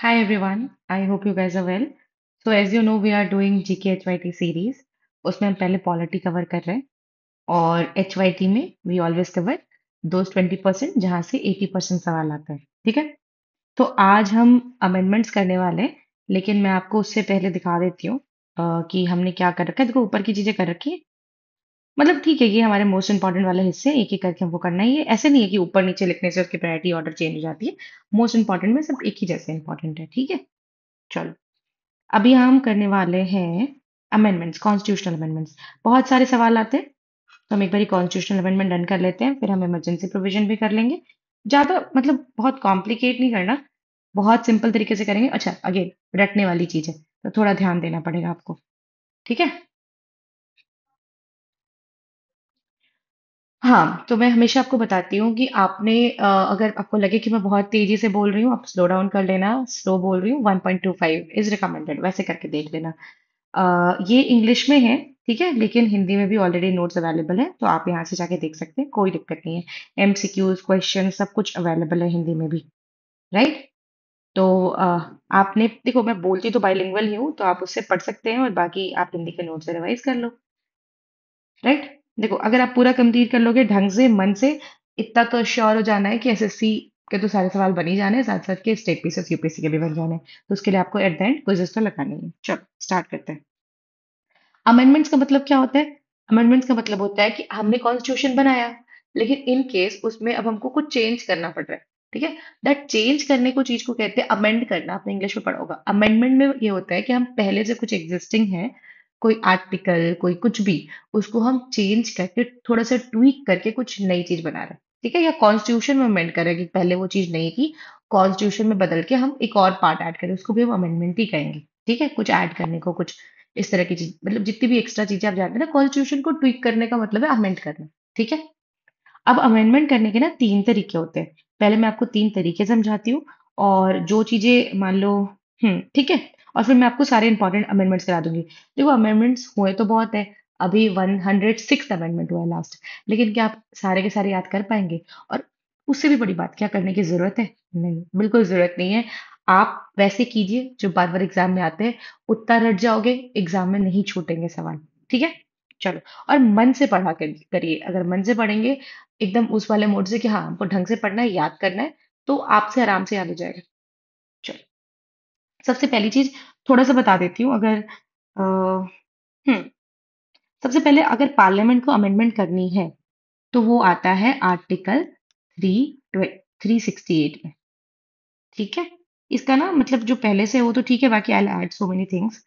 Hi everyone, I hope you guys are well. So as you know, we are doing GK HYT series. उसमें हम पहले polity cover कर रहे हैं और HYT में we always cover those 20% जहाँ से 80% सवाल आता है, ठीक है? तो आज हम अमेंडमेंट्स करने वाले हैं, लेकिन मैं आपको उससे पहले दिखा देती हूँ कि हमने क्या कर रखा है। देखो ऊपर की चीजें कर रखी है, मतलब ठीक है, ये हमारे मोस्ट इंपॉर्टेंट वाले हिस्से एक एक करके हमको करना है। ये ऐसे नहीं है कि ऊपर नीचे लिखने से उसकी प्रायोरिटी ऑर्डर चेंज हो जाती है। मोस्ट इंपॉर्टेंट में सब एक ही जैसे इंपॉर्टेंट है, ठीक है? चलो, अभी हम करने वाले हैं अमेंडमेंट्स, कॉन्स्टिट्यूशनल अमेंडमेंट्स। बहुत सारे सवाल आते हैं, तो हम एक बार कॉन्स्टिट्यूशनल अमेंडमेंट डन कर लेते हैं, फिर हम इमरजेंसी प्रोविजन भी कर लेंगे। ज्यादा मतलब बहुत कॉम्प्लिकेट नहीं करना, बहुत सिंपल तरीके से करेंगे। अच्छा, अगेन रटने वाली चीज है, तो थोड़ा ध्यान देना पड़ेगा आपको, ठीक है? हाँ, तो मैं हमेशा आपको बताती हूँ कि आपने अगर आपको लगे कि मैं बहुत तेजी से बोल रही हूँ, आप स्लो डाउन कर लेना। स्लो बोल रही हूँ, 1.25 इज रिकमेंडेड, वैसे करके देख लेना। ये इंग्लिश में है, ठीक है, लेकिन हिंदी में भी ऑलरेडी नोट्स अवेलेबल है, तो आप यहाँ से जाके देख सकते हैं, कोई दिक्कत नहीं है। एमसीक्यूज, क्वेश्चन सब कुछ अवेलेबल है हिंदी में भी, राइट? तो आपने देखो, मैं बोलती तो बाइलिंगुअल ही हूँ, तो आप उससे पढ़ सकते हैं और बाकी आप हिंदी के नोट्स से रिवाइज कर लो, राइट? देखो, अगर आप पूरा कंप्लीट कर लोगे ढंग से, मन से, इतना तो श्योर हो जाना है कि एसएससी के तो सारे सवाल बन ही जाने हैं, साथ साथ के स्टेट पीसीएस यूपीएससी के भी बन जाने हैं। तो उसके लिए आपको एट द एंड क्विज़ेस तो लगाने ही हैं। चलो स्टार्ट करते हैं। अमेंडमेंट्स का मतलब क्या होता है? अमेंडमेंट्स का मतलब होता है कि हमने कॉन्स्टिट्यूशन बनाया, लेकिन इन केस उसमें अब हमको कुछ चेंज करना पड़ रहा है, ठीक है? दैट चेंज करने को चीज को कहते हैं अमेंड करना। आपने इंग्लिश में पढ़ा होगा। अमेंडमेंट में ये होता है कि हम पहले से कुछ एग्जिस्टिंग है, कोई आर्टिकल, कोई कुछ भी, उसको हम चेंज करके थोड़ा सा ट्वीक करके कुछ नई चीज बना रहे हैं, ठीक है? या कॉन्स्टिट्यूशन में अमेंड कर रहे हैं कि पहले वो चीज नहीं थी, कॉन्स्टिट्यूशन में बदल के हम एक और पार्ट ऐड करें, उसको भी हम अमेंडमेंट ही कहेंगे, ठीक है? कुछ ऐड करने को, कुछ इस तरह की चीज, मतलब जितनी भी एक्स्ट्रा चीजें आप जानते हैं ना, कॉन्स्टिट्यूशन को ट्विक करने का मतलब है अमेंड करना, ठीक है? अब अमेंडमेंट करने के ना तीन तरीके होते हैं। पहले मैं आपको तीन तरीके समझाती हूँ, और जो चीजें मान लो, ठीक है, और फिर मैं आपको सारे इंपॉर्टेंट अमेंडमेंट्स करा दूंगी। देखो, अमेंडमेंट्स हुए तो बहुत है, अभी 106 अमेंडमेंट हुआ है लास्ट, लेकिन क्या आप सारे के सारे याद कर पाएंगे? और उससे भी बड़ी बात, क्या करने की जरूरत है? नहीं, बिल्कुल जरूरत नहीं है। आप वैसे कीजिए जो बार बार एग्जाम में आते हैं, उतना रट जाओगे, एग्जाम में नहीं छूटेंगे सवाल, ठीक है? चलो, और मन से पढ़ा करिए। अगर मन से पढ़ेंगे एकदम उस वाले मोड से कि हाँ हमको ढंग से पढ़ना है, याद करना है, तो आपसे आराम से याद हो जाएगा। चलो, सबसे पहली चीज थोड़ा सा बता देती हूँ। अगर हम्म सबसे पहले अगर पार्लियामेंट को अमेंडमेंट करनी है, तो वो आता है आर्टिकल 368 में, ठीक है? इसका ना मतलब जो पहले से है वो तो ठीक है, बाकी I add so many things.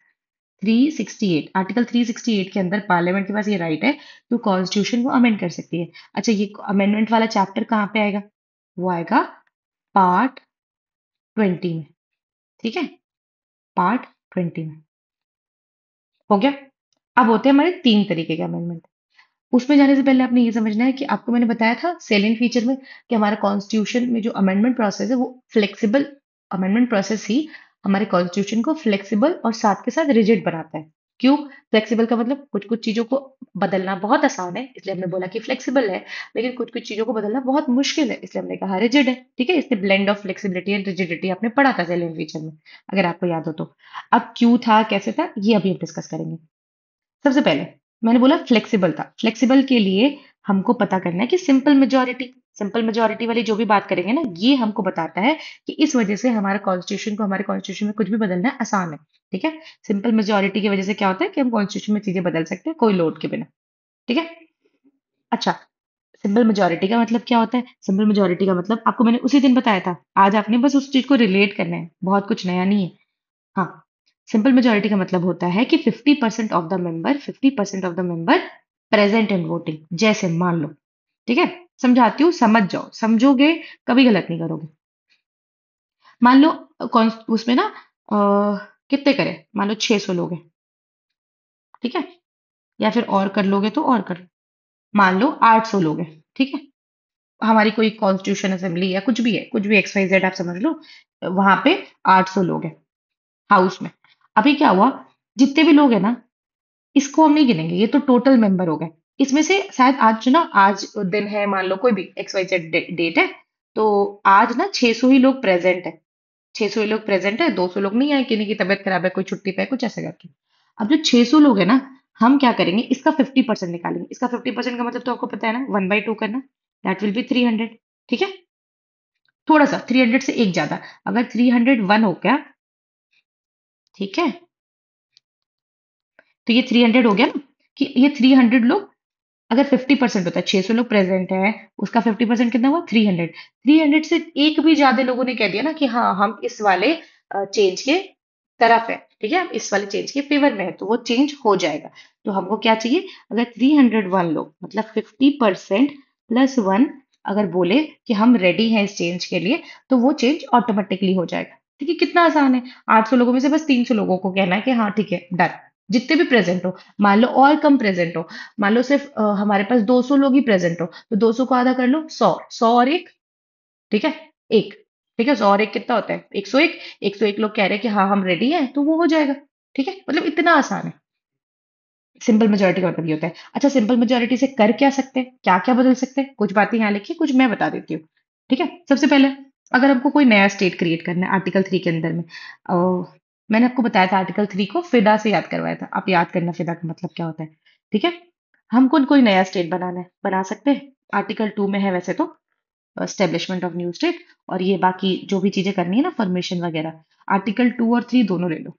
368, article 368 के अंदर पार्लियामेंट के पास ये राइट है, तो कॉन्स्टिट्यूशन को अमेंड कर सकती है। अच्छा, ये अमेंडमेंट वाला चैप्टर कहाँ पे आएगा? वो आएगा पार्ट 20 में, ठीक है? पार्ट 20 में हो गया। अब होते हैं हमारे तीन तरीके के अमेंडमेंट। उसमें जाने से पहले आपने ये समझना है कि आपको मैंने बताया था सेलिएंट फीचर में कि हमारा कॉन्स्टिट्यूशन में जो अमेंडमेंट प्रोसेस है वो फ्लेक्सिबल अमेंडमेंट प्रोसेस ही हमारे कॉन्स्टिट्यूशन को फ्लेक्सिबल और साथ के साथ रिजिड बनाता है। क्यों? फ्लेक्सिबल का मतलब कुछ कुछ चीजों को बदलना बहुत आसान है, इसलिए हमने बोला कि फ्लेक्सिबल है, लेकिन कुछ कुछ चीजों को बदलना बहुत मुश्किल है, इसलिए हमने कहा रिजिड है, ठीक है? इसलिए blend of flexibility and rigidity आपने पढ़ा था सेलिएंट फीचर में, अगर आपको याद हो तो। अब क्यों था, कैसे था, ये अभी हम डिस्कस करेंगे। सबसे पहले मैंने बोला फ्लेक्सिबल था। फ्लेक्सिबल के लिए हमको पता करना है कि सिंपल मेजोरिटी वाली जो भी बात करेंगे ना, ये हमको बताता है कि इस वजह से हमारे कॉन्स्टिट्यूशन में कुछ भी बदलना आसान है, ठीक है? सिंपल मेजोरिटी की वजह से क्या होता है कि हम कॉन्स्टिट्यूशन में चीजें बदल सकते हैं कोई लोड के बिना, ठीक है? अच्छा, सिंपल मेजोरिटी का मतलब क्या होता है? सिंपल मेजोरिटी का मतलब आपको मैंने उसी दिन बताया था, आज आपने बस उस चीज को रिलेट करना है, बहुत कुछ नया नहीं है। हाँ, सिंपल मेजोरिटी का मतलब होता है कि 50% of the member present in voting. जैसे मान लो, ठीक है, समझाती हूँ, समझ जाओ, समझोगे, कभी गलत नहीं करोगे। मान लो उसमें ना कितने करें, मान लो 600 लोग हैं, ठीक है? या फिर और कर लोगे तो और कर लो। मान लो 800 लोग हैं, ठीक है? हमारी कोई कॉन्स्टिट्यूशन असेंबली या कुछ भी है, कुछ भी एक्स वाई जेड आप समझ लो, वहां पे 800 लोग हैं हाउस में। अभी क्या हुआ, जितने भी लोग हैं ना, इसको हम नहीं गिनेंगे, ये तो टोटल मेंबर हो गए। इसमें से शायद आज ना, आज दिन है, मान लो कोई भी एक्स वाई जेड डेट है, तो आज ना 600 ही लोग प्रेजेंट है, 600 लोग प्रेजेंट है, 200 लोग नहीं आए, किन्हीं की तबीयत खराब है, कोई छुट्टी पे है, कुछ ऐसे करके। अब जो 600 लोग है ना, हम क्या करेंगे, इसका 50% निकालेंगे। इसका 50% का मतलब तो आपको पता है ना, 1/2 करना। That will be 300। ठीक है, थोड़ा सा 300 से एक ज्यादा। अगर 301 हो गया, ठीक है, तो ये 300 हो गया ना, कि ये 300 लोग, अगर 50% होता है, 600 लोग प्रेजेंट है, उसका 50% कितना हुआ, 300। 300 से एक भी ज्यादा लोगों ने कह दिया ना कि हाँ हम इस वाले चेंज के तरफ है, ठीक है, हम इस वाले चेंज के फेवर में है, तो वो चेंज हो जाएगा। तो हमको क्या चाहिए, अगर 301 लोग मतलब 50% +1 अगर बोले कि हम रेडी हैं इस चेंज के लिए, तो वो चेंज ऑटोमेटिकली हो जाएगा। ठीक है, कितना आसान है। 800 लोगों में से बस 300 लोगों को कहना है कि हाँ ठीक है, डन। जितने भी प्रेजेंट हो, मान लो और कम प्रेजेंट हो, मान लो सिर्फ हमारे पास 200 लोग ही प्रेजेंट हो, तो 200 को आधा कर लो, 100। 100 और एक, ठीक है, एक। ठीक है, 100 और एक कितना होता है, 101। 101 लोग कह रहे हैं कि हाँ हम रेडी हैं, तो वो हो जाएगा। ठीक है, मतलब इतना आसान है। सिंपल मेजोरिटी का मतलब ये होता है। अच्छा, सिंपल मेजोरिटी से कर क्या सकते हैं, क्या क्या बदल सकते हैं, कुछ बातें यहाँ लिखी, कुछ मैं बता देती हूँ। ठीक है, सबसे पहले अगर हमको कोई नया स्टेट क्रिएट करना है आर्टिकल 3 के अंदर में, मैंने आपको बताया था आर्टिकल 3 को फिदा से याद करवाया था, आप याद करना फिदा का मतलब क्या होता है। ठीक है, हमको कोई नया स्टेट बनाना है, बना सकते हैं। आर्टिकल 2 में है वैसे तो, एस्टेब्लिशमेंट ऑफ न्यू स्टेट, और ये बाकी जो भी चीजें करनी है ना, फॉर्मेशन वगैरह, आर्टिकल 2 और 3 दोनों ले लो।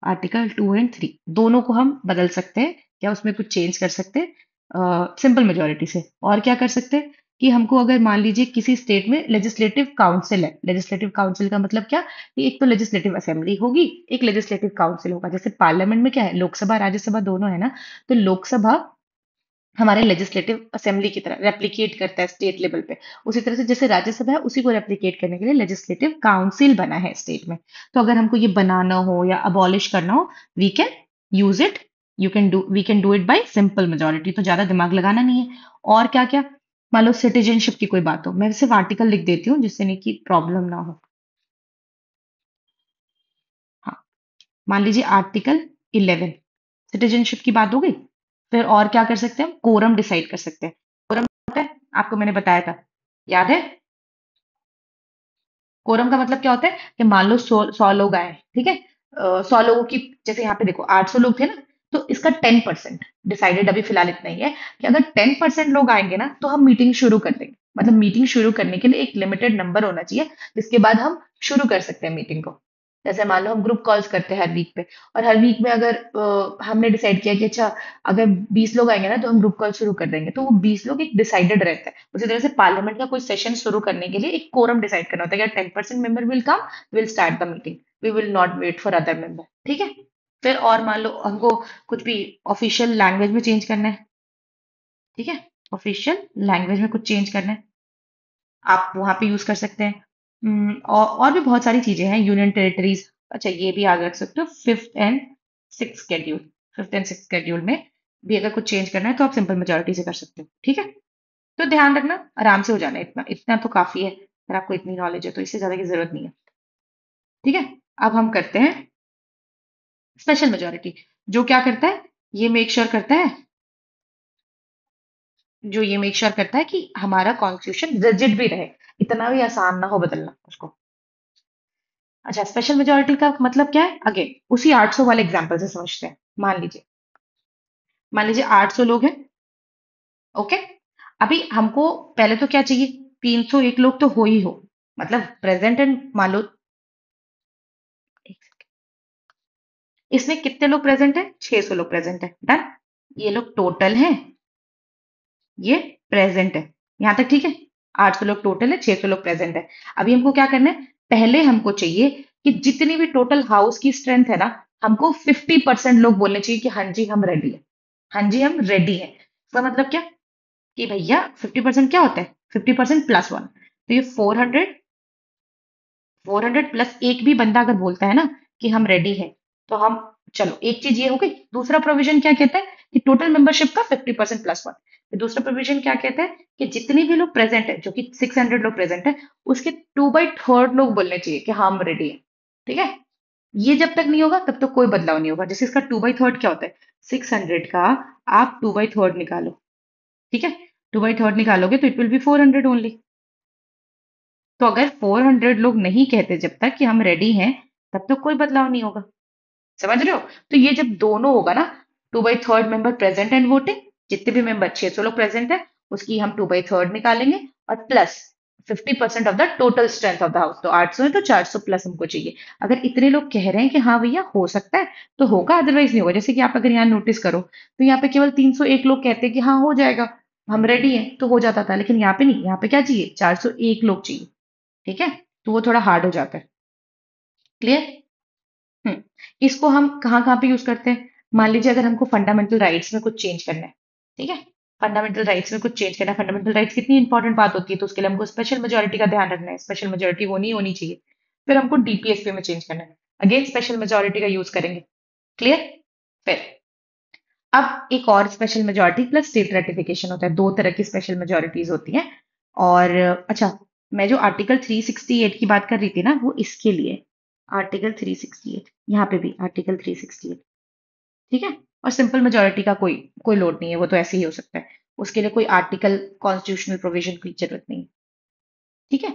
आर्टिकल 2 एंड 3 दोनों को हम बदल सकते हैं, या उसमें कुछ चेंज कर सकते हैं सिंपल मेजोरिटी से। और क्या कर सकते हैं कि हमको अगर मान लीजिए किसी स्टेट में लेजिस्लेटिव काउंसिल है, लेजिस्लेटिव काउंसिल का मतलब क्या, कि एक तो लेजिस्लेटिव असेंबली होगी, एक लेजिस्लेटिव काउंसिल होगा। जैसे पार्लियामेंट में क्या है, लोकसभा राज्यसभा दोनों है ना, तो लोकसभा हमारे लेजिस्लेटिव असेंबली की तरह रेप्लिकेट करता है स्टेट लेवल पे। उसी तरह से जैसे राज्यसभा है, उसी को रेप्लिकेट करने के लिए लेजिस्लेटिव काउंसिल बना है स्टेट में। तो अगर हमको ये बनाना हो या अबॉलिश करना हो, we can use it. We can do it by simple majority, तो ज्यादा दिमाग लगाना नहीं है। और क्या क्या, मान लो सिटीजनशिप की कोई बात हो, मैं सिर्फ आर्टिकल लिख देती हूँ जिससे नहीं कि प्रॉब्लम ना हो। हाँ, मान लीजिए आर्टिकल 11, सिटीजनशिप की बात हो गई। फिर और क्या कर सकते हैं, हम कोरम डिसाइड कर सकते हैं। कोरम होता है, आपको मैंने बताया था, याद है। कोरम का मतलब क्या होता है कि मान लो 100 लोग आए, ठीक है, 100 लोगों की, जैसे यहाँ पे देखो 800 लोग थे ना, तो इसका 10% डिसाइडेड अभी फिलहाल इतना ही है कि अगर 10% लोग आएंगे ना, तो हम मीटिंग शुरू कर देंगे। मतलब मीटिंग शुरू करने के लिए एक लिमिटेड नंबर होना चाहिए, जिसके बाद हम शुरू कर सकते हैं मीटिंग को। जैसे मान लो हम ग्रुप कॉल्स करते हैं हर वीक पे, और हर वीक में अगर हमने डिसाइड किया कि अच्छा अगर 20 लोग आएंगे ना, तो हम ग्रुप कॉल शुरू कर देंगे, तो वो 20 लोग एक डिसाइडेड रहता है। उसी तरह से पार्लियामेंट का कोई सेशन शुरू करने के लिए एक कोरम डिसाइड करना होता है कि 10% member will come, will start the meeting, we will not wait for other member. ठीक है, फिर और मान लो हमको कुछ भी ऑफिशियल लैंग्वेज में चेंज करना है, ठीक है, ऑफिशियल लैंग्वेज में कुछ चेंज करना है, आप वहां पे यूज कर सकते हैं। और भी बहुत सारी चीजें हैं, यूनियन टेरिटरीज। अच्छा, ये भी याद रख सकते हो, फिफ्थ एंड सिक्स शेड्यूल में भी अगर कुछ चेंज करना है, तो आप सिंपल मेजोरिटी से कर सकते हो। ठीक है, तो ध्यान रखना, आराम से हो जाना है, इतना इतना तो काफी है। अगर आपको इतनी नॉलेज है तो इससे ज्यादा की जरूरत नहीं है। ठीक है, अब हम करते हैं स्पेशल मेजोरिटी। जो क्या करता है, ये मेक श्योर करता है, ये मेक श्योर करता है कि हमारा कॉन्स्टिट्यूशन रिजिड भी रहे, इतना भी आसान ना हो बदलना उसको। अच्छा, स्पेशल मेजोरिटी का मतलब क्या है, अगेन उसी 800 वाले एग्जांपल से समझते हैं। मान लीजिए 800 लोग हैं, ओके। अभी हमको पहले तो क्या चाहिए, 301 लोग तो हो ही हो, मतलब प्रेजेंट एंड मान लो, इसमें कितने लोग प्रेजेंट है, 600 लोग प्रेजेंट है, डन। ये लोग टोटल हैं, ये प्रेजेंट है, यहां तक ठीक है। 800 लोग टोटल है, 600 लोग प्रेजेंट है। अभी हमको क्या करना है, पहले हमको चाहिए कि जितनी भी टोटल हाउस की स्ट्रेंथ है ना, हमको 50% लोग बोलने चाहिए कि हाँ जी हम रेडी है, हाँ जी हम रेडी है। इसका मतलब क्या, कि भैया 50% क्या होता है, 50% +1, तो ये 400, 400 प्लस एक भी बंदा अगर बोलता है ना कि हम रेडी हैं, तो हम, चलो एक चीज ये हो गई। दूसरा प्रोविजन क्या कहता है कि टोटल मेंबरशिप का 50% +1। दूसरा प्रोविजन क्या कहता है कि जितने भी लोग प्रेजेंट है, जो कि 600 लोग प्रेजेंट है, उसके 2/3 लोग बोलने चाहिए कि हाँ हम रेडी है। ठीक है, ये जब तक नहीं होगा तब तक कोई बदलाव नहीं होगा। जैसे इसका 2/3 क्या होता है, 600 का आप 2/3 निकालो, ठीक है, 2/3 निकालोगे तो इट विल बी 400 ओनली। तो अगर 400 लोग नहीं कहते जब तक कि हम रेडी हैं, तब तक कोई बदलाव नहीं होगा। समझ रहे हो? तो ये जब दोनों होगा ना, 2/3 मेंबर प्रेजेंट एंड वोटिंग, जितने भी मेंबर 600 लोग प्रेजेंट है, उसकी हम 2/3 निकालेंगे, और plus 50% of the total strength of the house. तो 800 है तो 400 प्लस हमको चाहिए। अगर इतने लोग कह रहे हैं कि हाँ भैया हो सकता है, तो होगा, अदरवाइज नहीं होगा। जैसे कि आप अगर यहाँ नोटिस करो, तो यहाँ पे केवल 301 लोग कहते हैं कि हाँ हो जाएगा, हम रेडी हैं, तो हो जाता था। लेकिन यहाँ पे नहीं, यहाँ पे क्या चाहिए, 401 लोग चाहिए। ठीक है? तो वो थोड़ा हार्ड हो जाता है। क्लियर? हम्म। इसको हम कहाँ कहाँ पे यूज करते हैं? मान लीजिए अगर हमको फंडामेंटल राइट्स में कुछ चेंज करना है। ठीक है? फंडामेंटल राइट्स में कुछ चेंज करना है। फंडामेंटल राइट्स कितनी इंपॉर्टेंट बात होती है, तो उसके लिए हमको स्पेशल मेजोरिटी का ध्यान रखना है। स्पेशल मेजोरिटी होनी ही होनी चाहिए। फिर हमको डीपीएसपी में चेंज करना है। अगेन स्पेशल मेजोरिटी का यूज करेंगे। क्लियर? फिर अब एक और special majority plus state ratification होता है। दो तरह की स्पेशल मेजोरिटीज होती हैं। और अच्छा, मैं जो आर्टिकल 368 की बात कर रही थी ना, वो इसके लिए। आर्टिकल 368, यहाँ पे भी आर्टिकल 368। ठीक है? और सिंपल मेजोरिटी का कोई कोई लोड नहीं है, वो तो ऐसे ही हो सकता है। उसके लिए कोई आर्टिकल कॉन्स्टिट्यूशनल प्रोविजन की जरूरत नहीं है। ठीक है?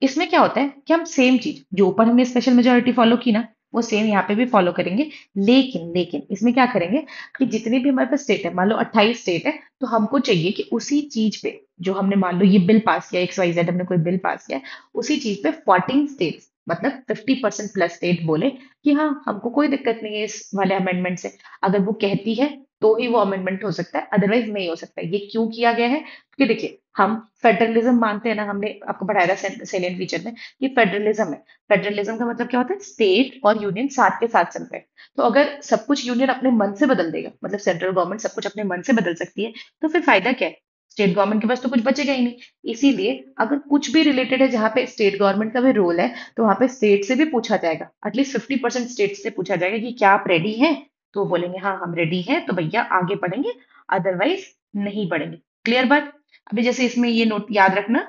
इसमें क्या होता है कि हम सेम चीज जो ऊपर हमने स्पेशल मेजोरिटी फॉलो की ना, वो सेम यहाँ पे भी फॉलो करेंगे। लेकिन लेकिन इसमें क्या करेंगे कि जितने भी हमारे पास स्टेट है, मान लो 28 स्टेट है, तो हमको चाहिए कि उसी चीज पे, जो हमने मान लो ये बिल पास किया, XYZ हमने कोई बिल पास किया है, उसी चीज पे 14 स्टेट्स, मतलब 50% प्लस स्टेट बोले कि हाँ हमको कोई दिक्कत नहीं है इस वाले अमेंडमेंट से। अगर वो कहती है तो ही वो अमेंडमेंट हो सकता है, अदरवाइज नहीं हो सकता है। ये क्यों किया गया है? क्योंकि देखिए, हम फेडरलिज्म मानते हैं ना, हमने आपको पढ़ाया था सेलियन फीचर में। ये फेडरलिज्म है। फेडरलिज्म का मतलब क्या होता है? स्टेट और यूनियन साथ के साथ चलते हैं। तो अगर सब कुछ यूनियन अपने मन से बदल देगा, मतलब सेंट्रल गवर्नमेंट सब कुछ अपने मन से बदल सकती है, तो फिर फायदा क्या है? स्टेट गवर्नमेंट के पास तो कुछ बचेगा ही नहीं। इसीलिए अगर कुछ भी रिलेटेड है जहां पे स्टेट गवर्नमेंट का भी रोल है, तो वहां पे स्टेट से भी पूछा जाएगा। एटलीस्ट 50% स्टेट से पूछा जाएगा कि क्या आप रेडी हैं? तो वो बोलेंगे हाँ हम रेडी हैं, तो भैया आगे बढ़ेंगे, अदरवाइज नहीं बढ़ेंगे। क्लियर बात? अभी जैसे इसमें ये नोट याद रखना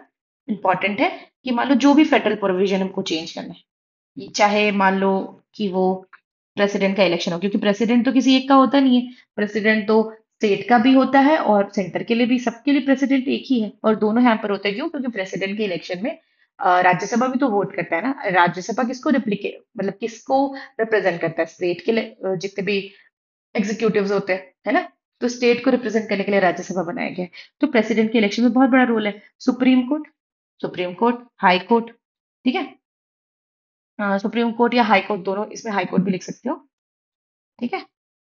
इंपॉर्टेंट है कि मान लो जो भी फेडरल प्रोविजन हमको चेंज करना है, चाहे मान लो कि वो प्रेसिडेंट का इलेक्शन हो, क्योंकि प्रेसिडेंट तो किसी एक का होता नहीं है। प्रेसिडेंट तो स्टेट का भी होता है, और सेंटर के लिए भी, सबके लिए प्रेसिडेंट एक ही है, और दोनों यहाँ पर होते हैं। क्यों? क्योंकि प्रेसिडेंट के इलेक्शन में राज्यसभा भी तो वोट करता है ना। राज्यसभा किसको रिप्लीकेट, मतलब किसको रिप्रेजेंट करता है? स्टेट के जितने भी एग्जीक्यूटिव्स होते हैं, है ना। तो स्टेट को रिप्रेजेंट करने के लिए राज्यसभा बनाया गया है। तो प्रेसिडेंट के इलेक्शन में बहुत बड़ा रोल है। Supreme court, supreme court, high court. ठीक है? सुप्रीम कोर्ट या हाई कोर्ट दोनों, इसमें हाई कोर्ट भी लिख सकते हो। ठीक है?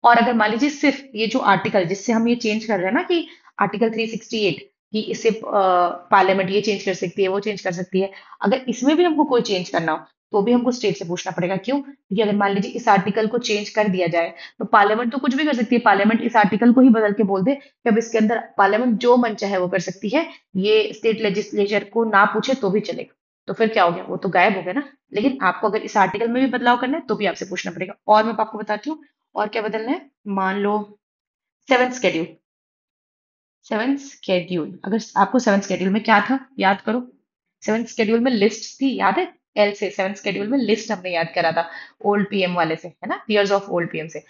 और अगर मान लीजिए सिर्फ ये जो आर्टिकल जिससे हम ये चेंज कर रहे हैं ना, कि आर्टिकल 368, कि इससे पार्लियामेंट ये चेंज कर सकती है, वो चेंज कर सकती है, अगर इसमें भी हमको कोई चेंज करना हो, तो भी हमको स्टेट से पूछना पड़ेगा। क्यों? क्योंकि अगर मान लीजिए इस आर्टिकल को चेंज कर दिया जाए, तो पार्लियामेंट तो कुछ भी कर सकती है। पार्लियामेंट इस आर्टिकल को ही बदल के बोल दे कि अब इसके अंदर पार्लियामेंट जो मन चाहे वो कर सकती है, ये स्टेट लेजिस्लेचर को ना पूछे तो भी चलेगा। तो फिर क्या हो गया? वो तो गायब हो गया ना। लेकिन आपको अगर इस आर्टिकल में भी बदलाव करना है, तो भी आपसे पूछना पड़ेगा। और मैं आपको बताती हूँ और क्या बदलना है। मान लो सेवन स्केड्यूल। सेवन स्केड्यूल, अगर आपको सेवन स्केड्यूल में क्या था याद करो। सेवन स्केड्यूल में लिस्ट थी, याद है? एल से सेवन स्केड्यूल में लिस्ट हमने याद करा था, ओल्ड पीएम वाले से, है ना, ईयर्स ऑफ ओल्ड पीएम से।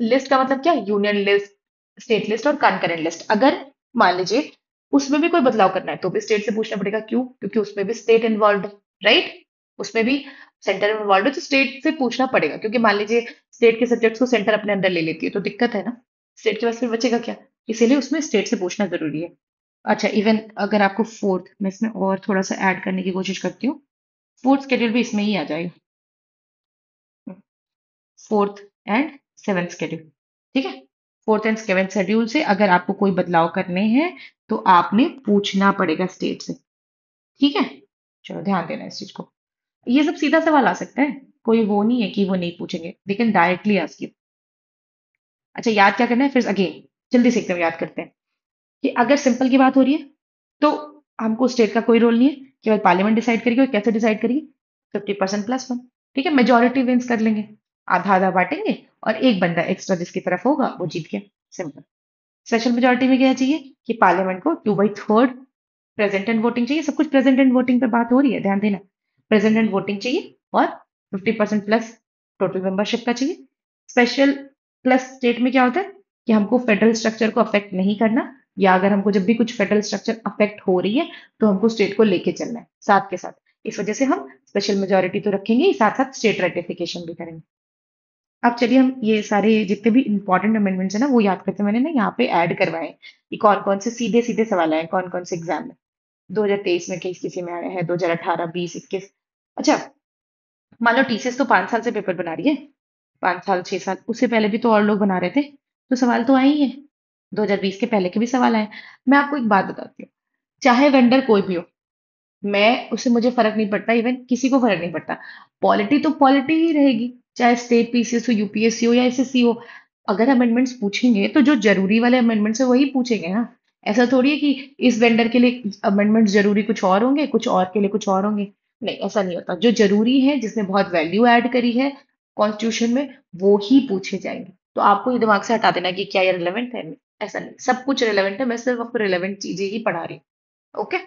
लिस्ट का मतलब क्या? यूनियन लिस्ट, स्टेट लिस्ट और कनकरेंट लिस्ट। अगर मान लीजिए उसमें भी कोई बदलाव करना है, तो भी स्टेट से पूछना पड़ेगा। क्यों? क्योंकि उसमें भी स्टेट इन्वॉल्व है, राइट। उसमें भी सेंटर इन्वॉल्व है, तो स्टेट से पूछना पड़ेगा। क्योंकि मान लीजिए स्टेट के सब्जेक्ट्स को सेंटर अपने अंदर ले लेती है, तो दिक्कत है ना। स्टेट के पास फिर बचेगा क्या? इसीलिए उसमें स्टेट से पूछना जरूरी है। अच्छा, इवन अगर आपको फोर्थ, मैं इसमें और थोड़ा सा ऐड करने की कोशिश करती हूँ। फोर्थ शेड्यूल भी इसमें ही आ जाएगा। Fourth and seventh schedule. ठीक है? फोर्थ एंड सेवेंथ शेड्यूल से अगर आपको कोई बदलाव करने हैं, तो आपने पूछना पड़ेगा स्टेट से। ठीक है? चलो ध्यान देना इस चीज को। ये सब सीधा सवाल आ सकता है, कोई वो नहीं है कि वो नहीं पूछेंगे, लेकिन डायरेक्टली आस्क यू। अच्छा, याद क्या करना है फिर? अगेन जल्दी से एकदम याद करते हैं कि अगर सिंपल की बात हो रही है, तो हमको स्टेट का कोई रोल नहीं है, केवल पार्लियामेंट डिसाइड करेगी। और कैसे डिसाइड करेगी? 50% +1। ठीक है? मेजोरिटी विंस कर लेंगे, आधा आधा बांटेंगे, और एक बंदा एक्स्ट्रा जिसकी तरफ होगा वो जीत गया। सिंपल। स्पेशल मेजोरिटी में क्या चाहिए कि पार्लियामेंट को 2/3 प्रेजेंट एंड वोटिंग चाहिए। सब कुछ प्रेजेंट एंड वोटिंग पे बात हो रही है, ध्यान देना। प्रेजेंट एंड वोटिंग चाहिए, और 50% प्लस टोटल मेंबरशिप का चाहिए। स्पेशल प्लस स्टेट में क्या होता है कि हमको फेडरल स्ट्रक्चर को अफेक्ट नहीं करना, या अगर हमको जब भी कुछ फेडरल स्ट्रक्चर अफेक्ट हो रही है तो हमको स्टेट को लेके चलना है साथ के साथ। इस वजह से हम स्पेशल मेजोरिटी तो रखेंगे ही, साथ साथ स्टेट रेटिफिकेशन भी करेंगे। अब चलिए हम ये सारे जितने भी इंपॉर्टेंट अमेंडमेंट्स है ना वो याद करते हैं। मैंने ना यहाँ पे ऐड करवाए हैं कि कौन कौन से सीधे सीधे सवाल आए, कौन कौन से एग्जाम में 2023 में किस किसी में आया है, 2018, 20, 21। अच्छा, मान लो टीसीएस तो 5 साल से पेपर बना रही है, 5 साल 6 साल, उससे पहले भी तो और लोग बना रहे थे, तो सवाल तो आए ही है। 2020 के पहले के भी सवाल आए। मैं आपको एक बात बताती हूँ, चाहे वेंडर कोई भी हो, मैं उससे मुझे फर्क नहीं पड़ता, इवन किसी को फर्क नहीं पड़ता। पॉलिटी तो पॉलिटी ही रहेगी, चाहे स्टेट पीसीएस हो, यूपीएससी हो या एसएससी हो। अगर अमेंडमेंट्स पूछेंगे तो जो जरूरी वाले अमेंडमेंट्स है वही पूछेंगे ना। ऐसा थोड़ी है कि इस वेंडर के लिए अमेंडमेंट्स जरूरी कुछ और होंगे, कुछ और के लिए कुछ और होंगे। नहीं, ऐसा नहीं होता। जो जरूरी है, जिसने बहुत वैल्यू ऐड करी है कॉन्स्टिट्यूशन में, वो ही पूछे जाएंगे। तो आपको ये दिमाग से हटा देना कि क्या ये रिलेवेंट है। नहीं, ऐसा नहीं, सब कुछ रिलेवेंट है। मैं सिर्फ आपको रिलेवेंट चीजें ही पढ़ा रही हूँ। ओके,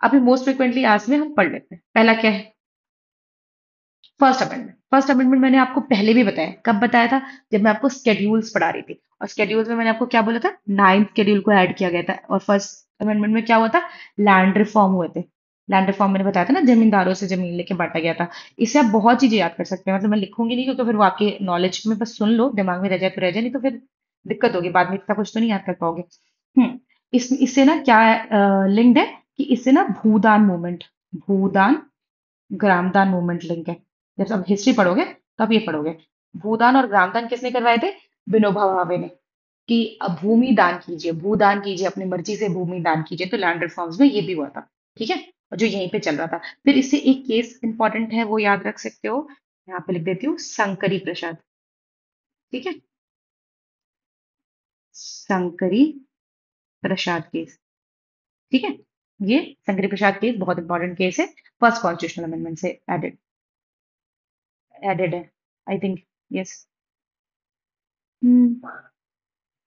अभी मोस्ट फ्रिक्वेंटली आज में हम पढ़ लेते हैं। पहला क्या है? First amendment. फर्स्ट अमेंडमेंट मैंने आपको पहले भी बताया। कब बताया था? जब मैं आपको स्केड्यूल्स पढ़ा रही थी। और स्केड्यूल्स में मैंने आपको क्या बोला था? 9th शेड्यूल को ऐड किया गया था। और फर्स्ट अमेंडमेंट में क्या हुआ था? लैंड रिफॉर्म हुए थे। लैंड रिफॉर्म मैंने बताया था ना, जमींदारों से जमीन लेके बांटा गया था। इससे आप बहुत चीजें याद कर सकते हैं। मतलब मैं लिखूंगी नहीं क्योंकि फिर वो आपके नॉलेज में बस सुन लो, दिमाग में रह जाए तो रह जाए, नहीं तो फिर दिक्कत होगी बाद में, इतना कुछ तो नहीं याद कर पाओगे। हम्म इससे ना क्या लिंक्ड है कि इससे ना भूदान मूवमेंट, भूदान ग्रामदान मूवमेंट लिंक है। जब आप हिस्ट्री पढ़ोगे तब ये पढ़ोगे। भूदान और ग्रामदान किसने करवाए थे? विनोबा भावे ने। कि अब भूमि दान कीजिए, भूदान कीजिए, अपनी मर्जी से भूमि दान कीजिए। तो लैंड रिफॉर्म्स में ये भी हुआ था। ठीक है, और जो यहीं पे चल रहा था। फिर इससे एक केस इंपॉर्टेंट है, वो याद रख सकते हो। यहाँ पे लिख देती हूँ, शंकरी प्रसाद। ठीक है, शंकरी प्रसाद केस। ठीक है, ये शंकरी प्रसाद केस बहुत इंपॉर्टेंट केस है। फर्स्ट कॉन्स्टिट्यूशनल अमेंडमेंट से एडेड एडेड है, आई थिंक। यस।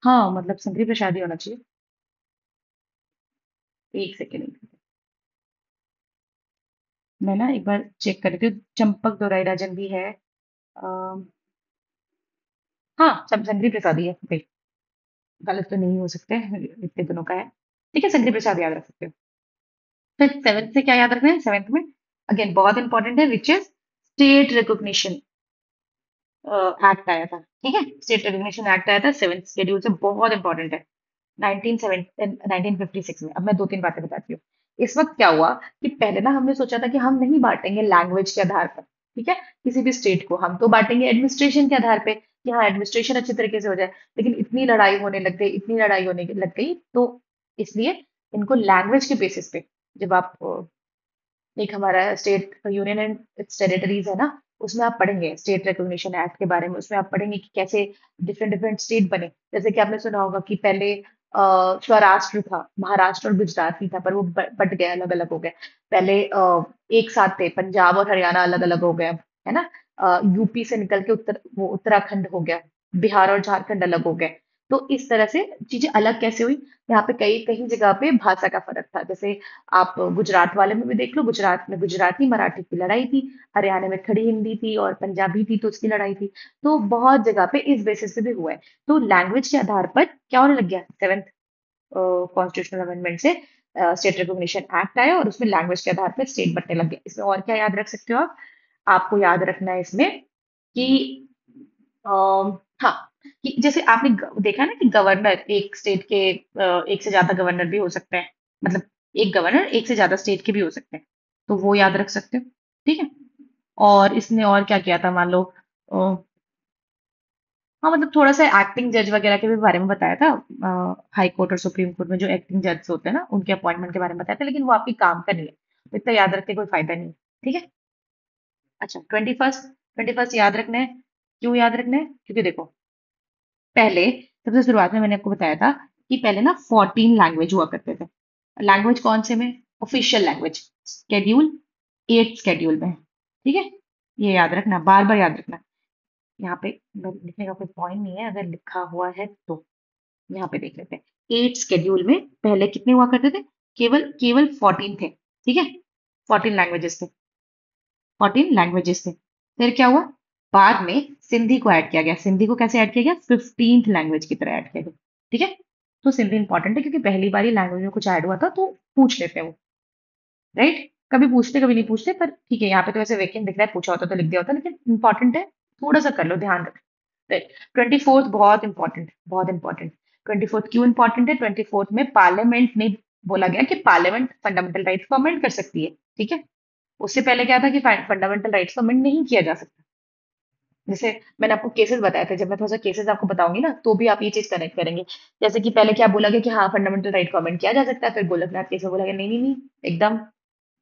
हाँ, मतलब शंकरी प्रसाद ही होना चाहिए। एक सेकेंड, मैं ना एक बार चेक कर रही हूँ। चंपक दोराई राजन भी है। हाँ, सब शंकरी प्रसाद ही है भाई। गलत तो नहीं हो सकते, इतने दिनों का है। ठीक है, शंकरी प्रसाद याद रख सकते हो। फिर सेवेंथ से क्या याद रखना है? सेवेंथ में अगेन बहुत इंपॉर्टेंट है, which is state recognition act आया था। ठीक है, स्टेट रिकॉग्निशन एक्ट आया था सेवेंथ शेड्यूल से, बहुत इंपॉर्टेंट है। 1956 में। अब मैं दो तीन बातें बताती हूँ। इस वक्त क्या हुआ कि पहले ना हमने सोचा था कि हम नहीं बांटेंगे लैंग्वेज के आधार पर। ठीक है, किसी भी स्टेट को हम तो बांटेंगे एडमिनिस्ट्रेशन के आधार पे, कि हाँ एडमिनिस्ट्रेशन अच्छे तरीके से हो जाए। लेकिन इतनी लड़ाई होने लग गई, इतनी लड़ाई होने लग गई, तो इसलिए इनको लैंग्वेज के बेसिस पे, जब आप एक हमारा state union and it's territories है ना, उसमें आप पढ़ेंगे स्टेट रिकॉग्निशन एक्ट के बारे में। उसमें आप पढ़ेंगे कि कैसे डिफरेंट डिफरेंट स्टेट बने। जैसे कि आपने सुना होगा कि पहले स्वराष्ट्र था, महाराष्ट्र और गुजरात ही था, पर वो बट गया, अलग अलग हो गया। पहले एक साथ थे, पंजाब और हरियाणा अलग अलग हो गया, है ना। यूपी से निकल के वो उत्तराखंड हो गया, बिहार और झारखंड अलग हो गए। तो इस तरह से चीजें अलग कैसे हुई? यहाँ पे कई कई जगह पे भाषा का फर्क था। जैसे आप गुजरात वाले में भी देख लो, गुजरात में गुजराती मराठी की लड़ाई थी, हरियाणा में खड़ी हिंदी थी और पंजाबी थी, तो उसकी लड़ाई थी। तो बहुत जगह पे इस बेसिस पे भी हुआ है। तो लैंग्वेज के आधार पर क्या होने लग गया? सेवेंथ कॉन्स्टिट्यूशनल अमेंडमेंट से स्टेट रिकॉग्निशन एक्ट आया और उसमें लैंग्वेज के आधार पर स्टेट बनने लग गया। इसमें और क्या याद रख सकते हो आप? आपको याद रखना है इसमें कि हाँ, कि जैसे आपने देखा ना कि गवर्नर एक स्टेट के एक से ज्यादा गवर्नर भी हो सकते हैं। मतलब एक गवर्नर एक से ज्यादा स्टेट के भी हो सकते हैं। तो वो याद रख सकते हो। ठीक है, और इसने और क्या किया था? मान लो हाँ, मतलब थोड़ा सा एक्टिंग जज वगैरह के भी बारे में बताया था। हाई कोर्ट और सुप्रीम कोर्ट में जो एक्टिंग जज होते हैं ना, उनके अपॉइंटमेंट के बारे में बताया था। लेकिन वो आपकी काम का नहीं है, तो इतना याद रख के कोई फायदा नहीं है। ठीक है। अच्छा, 21st याद रखना है। क्यों याद रखना है? क्योंकि देखो, पहले सबसे शुरुआत में मैंने आपको बताया था कि पहले ना 14 लैंग्वेज हुआ करते थे। लैंग्वेज कौन से में? ऑफिशियल लैंग्वेज शेड्यूल 8 शेड्यूल में। ठीक है, ये याद रखना, बार बार याद रखना। यहाँ पे लिखने का कोई पॉइंट नहीं है, अगर लिखा हुआ है तो यहाँ पे देख लेते हैं। 8 शेड्यूल में पहले कितने हुआ करते थे? केवल केवल 14 थे। ठीक है, 14 लैंग्वेजेस थे। 14 लैंग्वेजेस थे। फिर क्या हुआ? बाद में सिंधी को ऐड किया गया। सिंधी को कैसे ऐड किया गया? 15th लैंग्वेज की तरह ऐड किया गया। ठीक है, तो सिंधी इंपॉर्टेंट है क्योंकि पहली बार ही लैंग्वेज में कुछ ऐड हुआ था तो पूछ लेते हैं वो, राइट। कभी पूछते कभी नहीं पूछते, पर ठीक है, यहाँ पे तो ऐसे वेकेंट दिख रहा है, पूछा होता तो लिख दिया होता, लेकिन इंपॉर्टेंट है, थोड़ा सा कर लो, ध्यान रख। 24th बहुत इंपॉर्टेंट, बहुत इंपॉर्टेंट। 24th क्यों इंपॉर्टेंट है? 24th में पार्लियामेंट ने बोला गया कि पार्लियामेंट फंडामेंटल राइट्स को अमेंड कर सकती है, ठीक है। उससे पहले क्या था कि फंडामेंटल राइट्स को अमेंड नहीं किया जा सकता। जैसे मैंने आपको केसेस बताए थे, जब मैं थोड़ा सा केसेस आपको बताऊंगी ना, तो भी आप ये चीज कनेक्ट करेंगे। जैसे कि पहले क्या बोला गया कि हाँ फंडामेंटल राइट को अमेंड किया जा सकता है, फिर गोलकनाथ केस में बोला गया नहीं नहीं नहीं, एकदम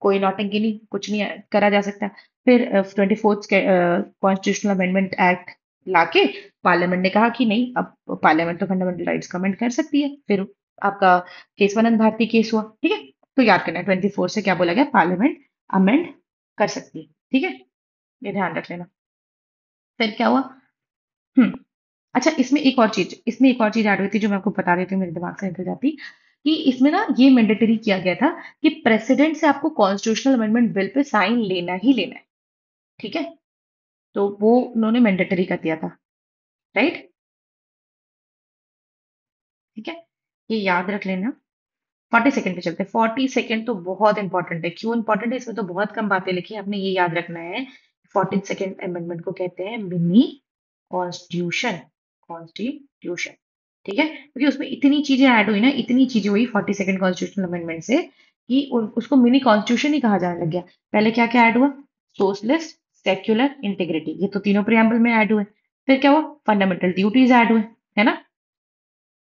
कोई नौटंकी नहीं, कुछ नहीं करा जा सकता। फिर 24th कॉन्स्टिट्यूशनल अमेंडमेंट एक्ट लाके पार्लियामेंट ने कहा कि नहीं, अब पार्लियामेंट तो फंडामेंटल राइट्स को अमेंड कर सकती है। फिर आपका केशवानंद भारती केस हुआ, ठीक है। तो याद करना है 24 से क्या बोला गया, पार्लियामेंट अमेंड कर सकती है, ठीक है। ये ध्यान रख लेना। फिर क्या हुआ? हम्म। अच्छा, इसमें एक और चीज ऐड हुई थी जो मैं आपको बता देती हूँ, मेरे दिमाग से निकल जाती, कि इसमें ना ये मैंडेटरी किया गया था कि प्रेसिडेंट से आपको कॉन्स्टिट्यूशनल अमेंडमेंट बिल पे साइन लेना ही लेना है, ठीक है। तो वो उन्होंने मैंडेटरी कर दिया था, राइट। ठीक है, ये याद रख लेना। 42nd पे चलते हैं। 42nd तो बहुत इंपॉर्टेंट है। क्यों इंपॉर्टेंट है? इसमें तो बहुत कम बातें लिखी है, आपने ये याद रखना है। 42nd अमेंडमेंट को कहते हैं मिनी कॉन्स्टिट्यूशन, कॉन्स्टिट्यूशन, ठीक है। क्योंकि उसमें इतनी चीजें ऐड हुई ना, इतनी चीजें हुई 42nd कॉन्स्टिट्यूशनल अमेंडमेंट से, कि उसको मिनी कॉन्स्टिट्यूशन ही कहा जाने लग गया। पहले क्या क्या ऐड हुआ? सोशलिस्ट, सेक्युलर, इंटीग्रिटी, ये तो तीनों प्रियम्बल में ऐड हुए। फिर क्या हुआ? फंडामेंटल ड्यूटीज ऐड हुए, है ना,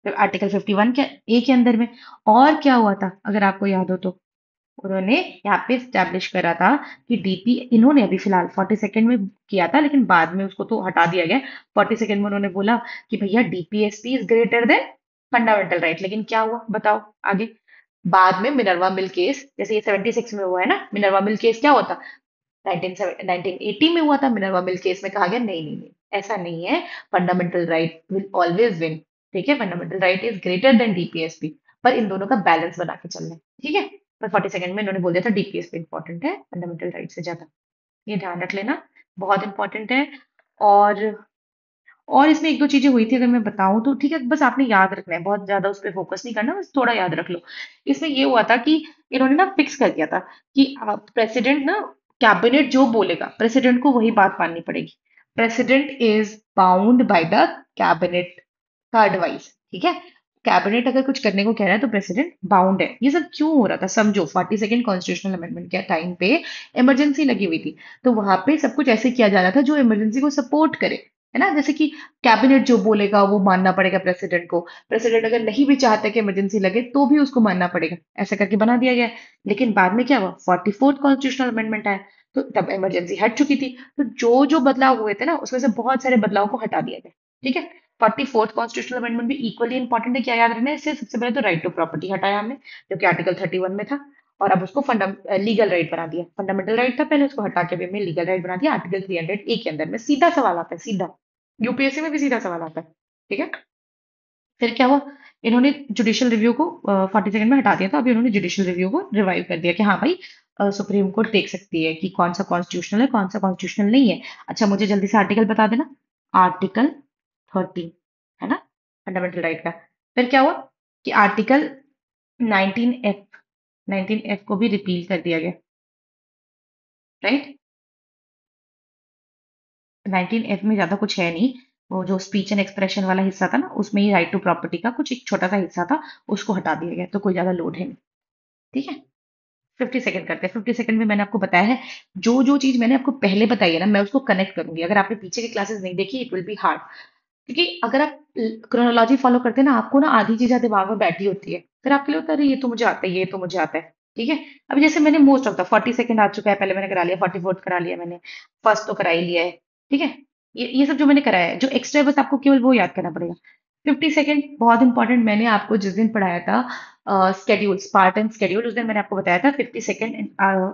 आर्टिकल 51 के ए के अंदर में। और क्या हुआ था अगर आपको याद हो तो? उन्होंने यहाँ पे स्टैब्लिश करा था कि डीपी, इन्होंने अभी फिलहाल 42nd में किया था, लेकिन बाद में उसको तो हटा दिया गया। 42nd में उन्होंने बोला कि भैया DPSP is greater than fundamental right. लेकिन क्या हुआ बताओ आगे? बाद में मिनर्वा मिल केस, जैसे ये 76 में हुआ है ना, मिनर्वा मिल केस क्या होता? 1980 में हुआ था। मिनर्वा मिल केस में कहा गया नहीं नहीं नहीं, ऐसा नहीं है, fundamental right will always win, ठीक है, fundamental right is greater than DPSP, पर इन दोनों का बैलेंस बना के चलना है, ठीक है। पर 42nd में इन्होंने बोल दिया था डीपीएसपी इंपॉर्टेंट है फंडामेंटल राइट से ज्यादा, ये ध्यान रख लेना, बहुत इंपॉर्टेंट है। और और इसमें एक दो चीजें हुई थी, अगर मैं बताऊं तो, ठीक है, बस आपने याद रखना है, बहुत ज्यादा उस पर फोकस नहीं करना, बस थोड़ा याद रख लो। इसमें ये हुआ था कि इन्होंने ना फिक्स कर दिया था कि प्रेसिडेंट ना, कैबिनेट जो बोलेगा प्रेसिडेंट को वही बात माननी पड़ेगी। President is bound by the cabinet का एडवाइस, ठीक है। कैबिनेट अगर कुछ करने को कह रहा है तो प्रेसिडेंट बाउंड है। ये सब क्यों हो रहा था समझो। 42nd कॉन्स्टिट्यूशनल अमेंडमेंट के टाइम पे इमरजेंसी लगी हुई थी, तो वहां पे सब कुछ ऐसे किया जा रहा था जो इमरजेंसी को सपोर्ट करे, है ना। जैसे कि कैबिनेट जो बोलेगा वो मानना पड़ेगा प्रेसिडेंट को। प्रेसिडेंट अगर नहीं भी चाहता कि इमरजेंसी लगे तो भी उसको मानना पड़ेगा, ऐसा करके बना दिया गया है। लेकिन बाद में क्या हुआ? 44th कॉन्स्टिट्यूशनल अमेंडमेंट आया, तो तब इमरजेंसी हट चुकी थी। तो जो जो बदलाव हुए थे ना, उसमें से बहुत सारे बदलाव को हटा दिया गया, ठीक है। 44th कॉन्स्टिट्यूशनल अमेंडमेंट भी इक्वली इंपॉर्टेंट है, क्या याद रखना है इससे? सबसे पहले तो राइट टू प्रॉपर्टी हटाया हमने, जो कि आर्टिकल 31 में था, और अब उसको लीगल राइट बना दिया। फंडामेंटल राइट था पहले, उसको हटा के भी हमने लीगल राइट बना दिया आर्टिकल 300 ए के अंदर में। सीधा सवाल आता है, सीधा, यूपीएससी में भी सीधा सवाल आता है, ठीक है। फिर क्या हुआ? इन्होंने जुडिशियल रिव्यू को 42nd में हटा दिया था, अभी उन्होंने जुडिशियल रिव्यू को रिवाइव कर दिया कि हाँ भाई, सुप्रीम कोर्ट देख सकती है कि कौन सा कॉन्स्टिट्यूशनल है, कौन सा कॉन्स्टिट्यूशनल नहीं है। अच्छा, मुझे जल्दी से आर्टिकल बता देना। आर्टिकल 13, है ना, फंडामेंटल राइट का। फिर क्या हुआ कि आर्टिकल 19F, 19F को भी रिपील कर दिया गया, राइट। 19F में ज्यादा कुछ है नहीं, वो जो स्पीच एंड एक्सप्रेशन वाला हिस्सा था ना, उसमें ही राइट टू प्रॉपर्टी का कुछ एक छोटा सा हिस्सा था, उसको हटा दिया गया, तो कोई ज्यादा लोड है नहीं, ठीक है। 52nd करते हैं। 52nd में मैंने आपको बताया है, जो जो चीज मैंने आपको पहले बताई है ना, मैं उसको कनेक्ट करूंगी। अगर आपने पीछे की क्लासेस नहीं देखी, इट विल बी हार्ड, क्योंकि अगर आप क्रोनोलॉजी फॉलो करते हैं ना, आपको ना आधी चीजें दिमाग में बैठी होती है, फिर आपके लिए होता है अरे ये तो मुझे आता है, ये तो मुझे आता है, ठीक है। अभी जैसे मैंने मोस्ट ऑफ द 42nd आ चुका है, पहले मैंने करा लिया, 44th करा लिया मैंने, फर्स्ट तो करा ही लिया है, ठीक है। ये सब जो मैंने कराया है, जो एक्स्ट्रा है बस आपको केवल वो याद करना पड़ेगा। 52nd बहुत इंपॉर्टेंट, मैंने आपको जिस दिन पढ़ाया था स्केड्यूल, स्पार्टन स्केड्यूल, उस दिन मैंने आपको बताया था 52nd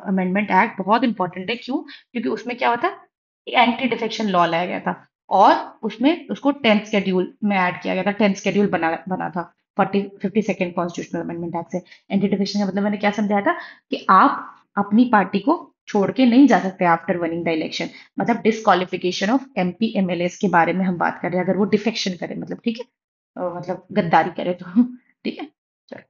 अमेंडमेंट एक्ट बहुत इंपॉर्टेंट है। क्यों? क्योंकि उसमें क्या होता है, एंटी डिफेक्शन लॉ लाया गया था, और उसमें उसको 10th शेड्यूल में ऐड किया गया था। 10th शेड्यूल बना बना था 52nd कॉन्स्टिट्यूशनल अमेंडमेंट एक्ट से। एंटी डिफेक्शन का मतलब मैंने क्या समझाया था, कि आप अपनी पार्टी को छोड़ के नहीं जा सकते आफ्टर विनिंग द इलेक्शन। मतलब डिस्क्वालिफिकेशन ऑफ एमपी एमएलए के बारे में हम बात कर रहे हैं, अगर वो डिफेक्शन करे मतलब, ठीक है, मतलब गद्दारी करे तो ठीक है, चलो।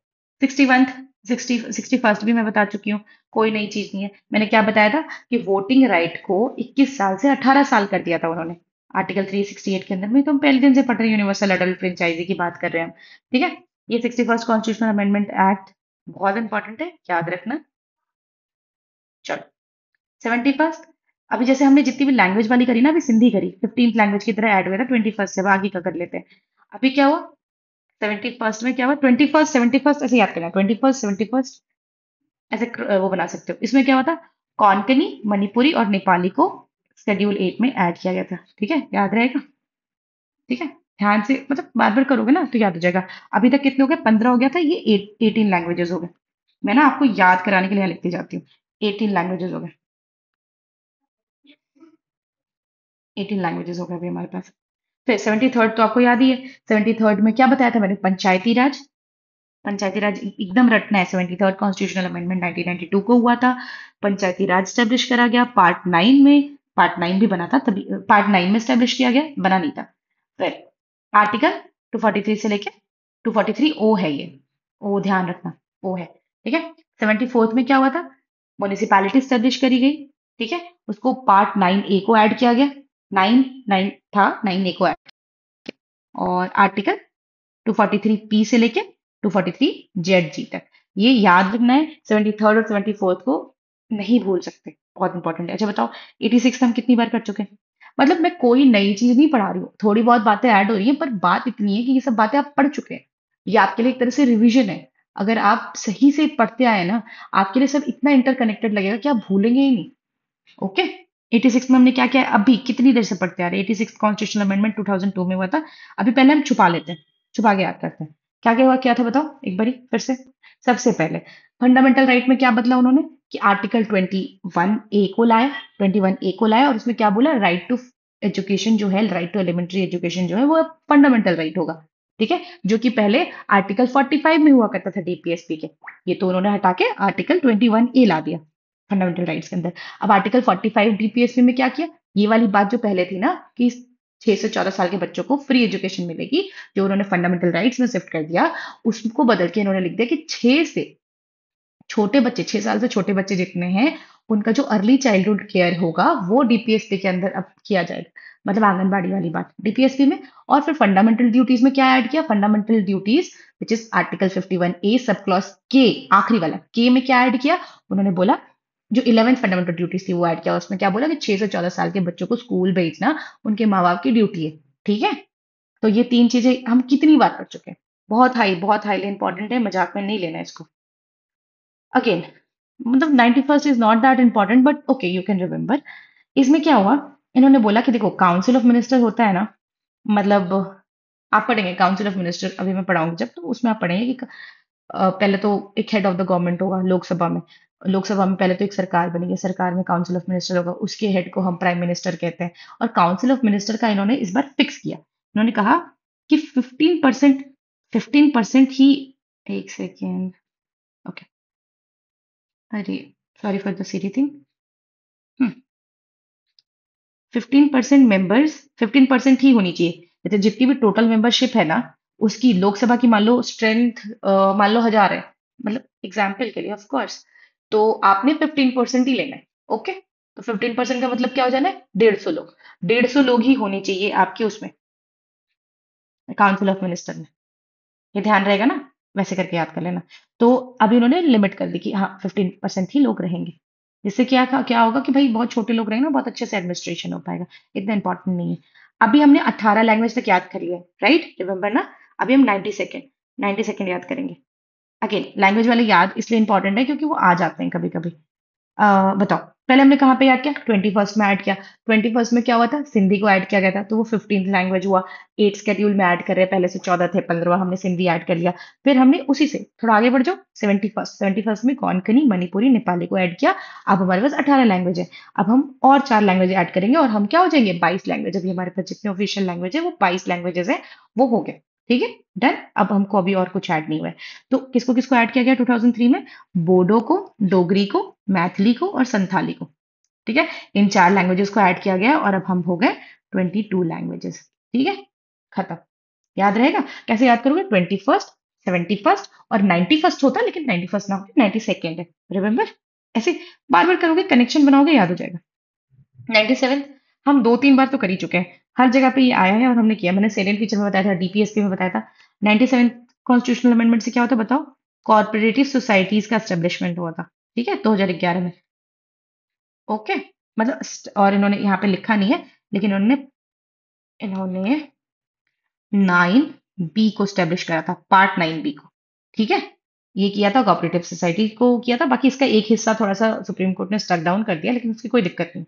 61, 61st भी मैं बता चुकी हूँ, कोई नई चीज नहीं है। मैंने क्या बताया था कि वोटिंग राइट को 21 साल से 18 साल कर दिया था उन्होंने, आर्टिकल 368 के अंदर में। तो हम पहले दिन से पढ़ रहे हैं, यूनिवर्सल अडल्ट फ्रेंचाइजी की बात कर रहे हैं हम। ठीक है, ये 61st कॉन्स्टिट्यूशनल अमेंडमेंट एक्ट बहुत इंपॉर्टेंट है, याद रखना। चलो, 71st। अभी जैसे हमने जितनी भी लैंग्वेज वाली करी ना, अभी सिंधी करी 15th लैंग्वेज की तरह ऐड हुआ था 21st से, अब आगे का कर लेते हैं। अभी क्या हुआ 71st में, क्या हुआ 21st 71st ऐसे याद करना, 21st 71st ऐसे वो बना सकते हो। इसमें क्या हुआ था, कोंकणी, मणिपुरी और नेपाली को शेड्यूल 8 में ऐड किया गया था। ठीक है, याद रहेगा। ठीक है, ध्यान से मतलब बार बार करोगे ना तो याद हो जाएगा। अभी तक कितने हो गए, 15 हो गया था, ये 18 लैंग्वेजेस हो गए। मैं ना आपको याद कराने के लिए यहाँ लिखती जाती हूँ, 18 लैंग्वेजेस हो गए, 18 लैंग्वेजेस हो गए अभी हमारे पास। फिर 73rd तो आपको याद ही है। 73rd में क्या बताया था मैंने, पंचायती राज। पंचायती राज एकदम रटना है, 73rd कॉन्स्टिट्यूशनल अमेंडमेंट 1992 को हुआ था। पंचायती राज स्टेब्लिश करा गया पार्ट 9 में। पार्ट 9 भी बना था तभी, पार्ट 9 में स्टेब्लिश किया गया, बना नहीं था। फिर आर्टिकल 243 से लेके 243 ओ है ये, ओ ध्यान रखना, ओ है। ठीक है, 74th में क्या हुआ था, म्युनिसिपैलिटी स्टेब्लिश करी गई। ठीक है, उसको पार्ट 9 ए को ऐड किया गया। 9 था, 9 ए को ऐड, और आर्टिकल 243 पी से लेके 243 जेड जी तक, ये याद रखना है। 73rd और 74th को नहीं भूल सकते, बहुत इंपॉर्टेंट है। अच्छा बताओ, 86 हम कितनी बार कर चुके हैं। मतलब मैं कोई नई चीज नहीं पढ़ा रही हूँ, थोड़ी बहुत बातें ऐड हो रही हैं, पर बात इतनी है कि ये सब बातें आप पढ़ चुके हैं। ये आपके लिए एक तरह से रिवीजन है। अगर आप सही से पढ़ते आए ना, आपके लिए सब इतना इंटरकनेक्टेड लगेगा कि आप भूलेंगे ही नहीं। ओके, 86 में हमने क्या किया है? अभी कितनी देर से पढ़ते आ रहे हैं, 86 कॉन्स्टिट्यूशनल अमेंडमेंट 2002 में हुआ था। अभी पहले हम छुपा लेते हैं, छुपा के याद करते हैं। क्या क्या हुआ, क्या था बताओ एक बारी फिर से। सबसे पहले फंडामेंटल राइट में क्या बदला उन्होंने, कि आर्टिकल 21 ए को लाया, 21 ए को लाया, और उसमें क्या बोला, राइट टू एजुकेशन जो है, राइट टू एलिमेंट्री एजुकेशन जो है वो फंडामेंटल राइट होगा। ठीक है, जो कि पहले आर्टिकल 45 में हुआ करता था डीपीएसपी के, ये तो उन्होंने हटा के आर्टिकल 21 ए ला दिया फंडामेंटल राइट्स के अंदर। अब आर्टिकल 45 डीपीएसपी में क्या किया, ये वाली बात जो पहले थी ना कि 6 से 14 साल के बच्चों को फ्री एजुकेशन मिलेगी, जो उन्होंने फंडामेंटल राइट्स में शिफ्ट कर दिया, उसको बदल के इन्होंने लिख दिया कि 6 साल से छोटे बच्चे जितने हैं, उनका जो अर्ली चाइल्डहुड केयर होगा वो डीपीएसपी के अंदर अब किया जाएगा, मतलब आंगनबाड़ी वाली बात डीपीएसपी में। और फिर फंडामेंटल ड्यूटीज में क्या ऐड किया, fundamental duties which is article 51 A sub clause के, आखिरी वाला के में क्या ऐड किया, उन्होंने बोला जो 11th फंडामेंटल ड्यूटीज थी वो ऐड किया। उसमें क्या बोला कि 6 से 14 साल के बच्चों को स्कूल भेजना उनके माँ बाप की ड्यूटी है। ठीक है, तो ये तीन चीजें हम कितनी बार कर चुके हैं, बहुत हाईली इंपॉर्टेंट है, मजाक में नहीं लेना इसको। अगेन, मतलब 91st is not that important, but okay you can remember. इसमें क्या हुआ, इन्होंने बोला कि देखो काउंसिल ऑफ मिनिस्टर होता है ना, मतलब आप पढ़ेंगे काउंसिल ऑफ मिनिस्टर, अभी मैं पढ़ाऊंगी जब, तो उसमें आप पढ़ेंगे कि पहले तो एक हेड ऑफ द गवर्नमेंट होगा लोकसभा में। लोकसभा में पहले तो एक सरकार बनेगी, सरकार में काउंसिल ऑफ मिनिस्टर होगा, उसके हेड को हम प्राइम मिनिस्टर कहते हैं। और काउंसिल ऑफ मिनिस्टर का इन्होंने इस बार फिक्स किया, इन्होंने कहा कि 15%, 15% ही, एक सेकेंड, ओके, अरे sorry for the silly thing. 15% members, 15% ही होनी चाहिए। जैसे जितनी भी टोटल मेंबरशिप है ना, उसकी लोकसभा की मान लो स्ट्रेंथ, मान लो 1000 है, मतलब एग्जाम्पल के लिए ऑफ कोर्स, तो आपने 15% ही लेना है। ओके, तो 15% का मतलब क्या हो जाना है, 150 लोग, 150 लोग ही होने चाहिए आपके उसमें, काउंसिल ऑफ मिनिस्टर में। ये ध्यान रहेगा ना, वैसे करके याद कर लेना। तो अभी उन्होंने लिमिट कर दी कि हाँ 15% ही लोग रहेंगे, जिससे क्या होगा कि भाई बहुत छोटे लोग रहेंगे ना, बहुत अच्छे से एडमिनिस्ट्रेशन हो पाएगा, इतना इंपॉर्टेंट नहीं है। अभी हमने 18 लैंग्वेज तक याद करी है, राइट, रिमेम्बर ना। अभी हम 90 सेकेंड, 90 सेकेंड याद करेंगे। अगेन लैंग्वेज वाले याद इसलिए इंपॉर्टेंट है क्योंकि वो आ जाते हैं कभी कभी। बताओ, पहले हमने कहाँ पे ऐड किया, 21st में ऐड किया। 21st में क्या हुआ था, सिंधी को ऐड किया गया था, तो वो 15th लैंग्वेज हुआ। 8 शेड्यूल में ऐड कर रहे हैं, पहले से 14 थे, 15वां हमने सिंधी ऐड कर लिया। फिर हमने उसी से थोड़ा आगे बढ़ जाओ, 71st में कोंकणी, मणिपुरी, नेपाली को ऐड किया। अब हमारे पास 18 लैंग्वेज है। अब हम और 4 लैंग्वेज ऐड करेंगे और हम क्या हो जाएंगे, 22 लैंग्वेज। अभी हमारे पास जितने ऑफिशियल लैंग्वेज है वो 22 लैंग्वेजेस है, वो हो गए। ठीक है, डन। अब हमको अभी और कुछ ऐड नहीं हुआ है। तो किसको किसको ऐड किया गया 2003 में, बोडो को, डोगरी को, मैथिली को और संथाली को। ठीक है, इन 4 लैंग्वेजेस को ऐड किया गया और अब हम हो गए 22 लैंग्वेजेस। ठीक है, खत्म। याद रहेगा, कैसे याद करोगे, 21st, 71st, और 91st होता लेकिन 91st ना होकर 92nd है। रिमेम्बर? ऐसे बार बार करोगे, कनेक्शन बनाओगे, याद हो जाएगा। 97, हम दो तीन बार तो कर ही चुके हैं, हर जगह पे ये आया है और हमने किया। मैंने सेलेंट फीचर में बताया था, डीपीएसपी में बताया था। 97 कॉन्स्टिट्यूशनल अमेंडमेंट से क्या होता है बताओ? कॉर्पोरेटिव सोसाइटीज का एस्टेब्लिशमेंट हुआ था, ठीक है, 2011 में। ओके, मतलब और इन्होंने यहाँ पे लिखा नहीं है, लेकिन इन्होंने इन्होंने 9B को स्टेब्लिश करा था, पार्ट 9B को, ठीक है। ये किया था कोऑपरेटिव सोसाइटी को किया था, बाकी इसका एक हिस्सा थोड़ा सा सुप्रीम कोर्ट ने स्ट्रक डाउन कर दिया, लेकिन उसकी कोई दिक्कत नहीं।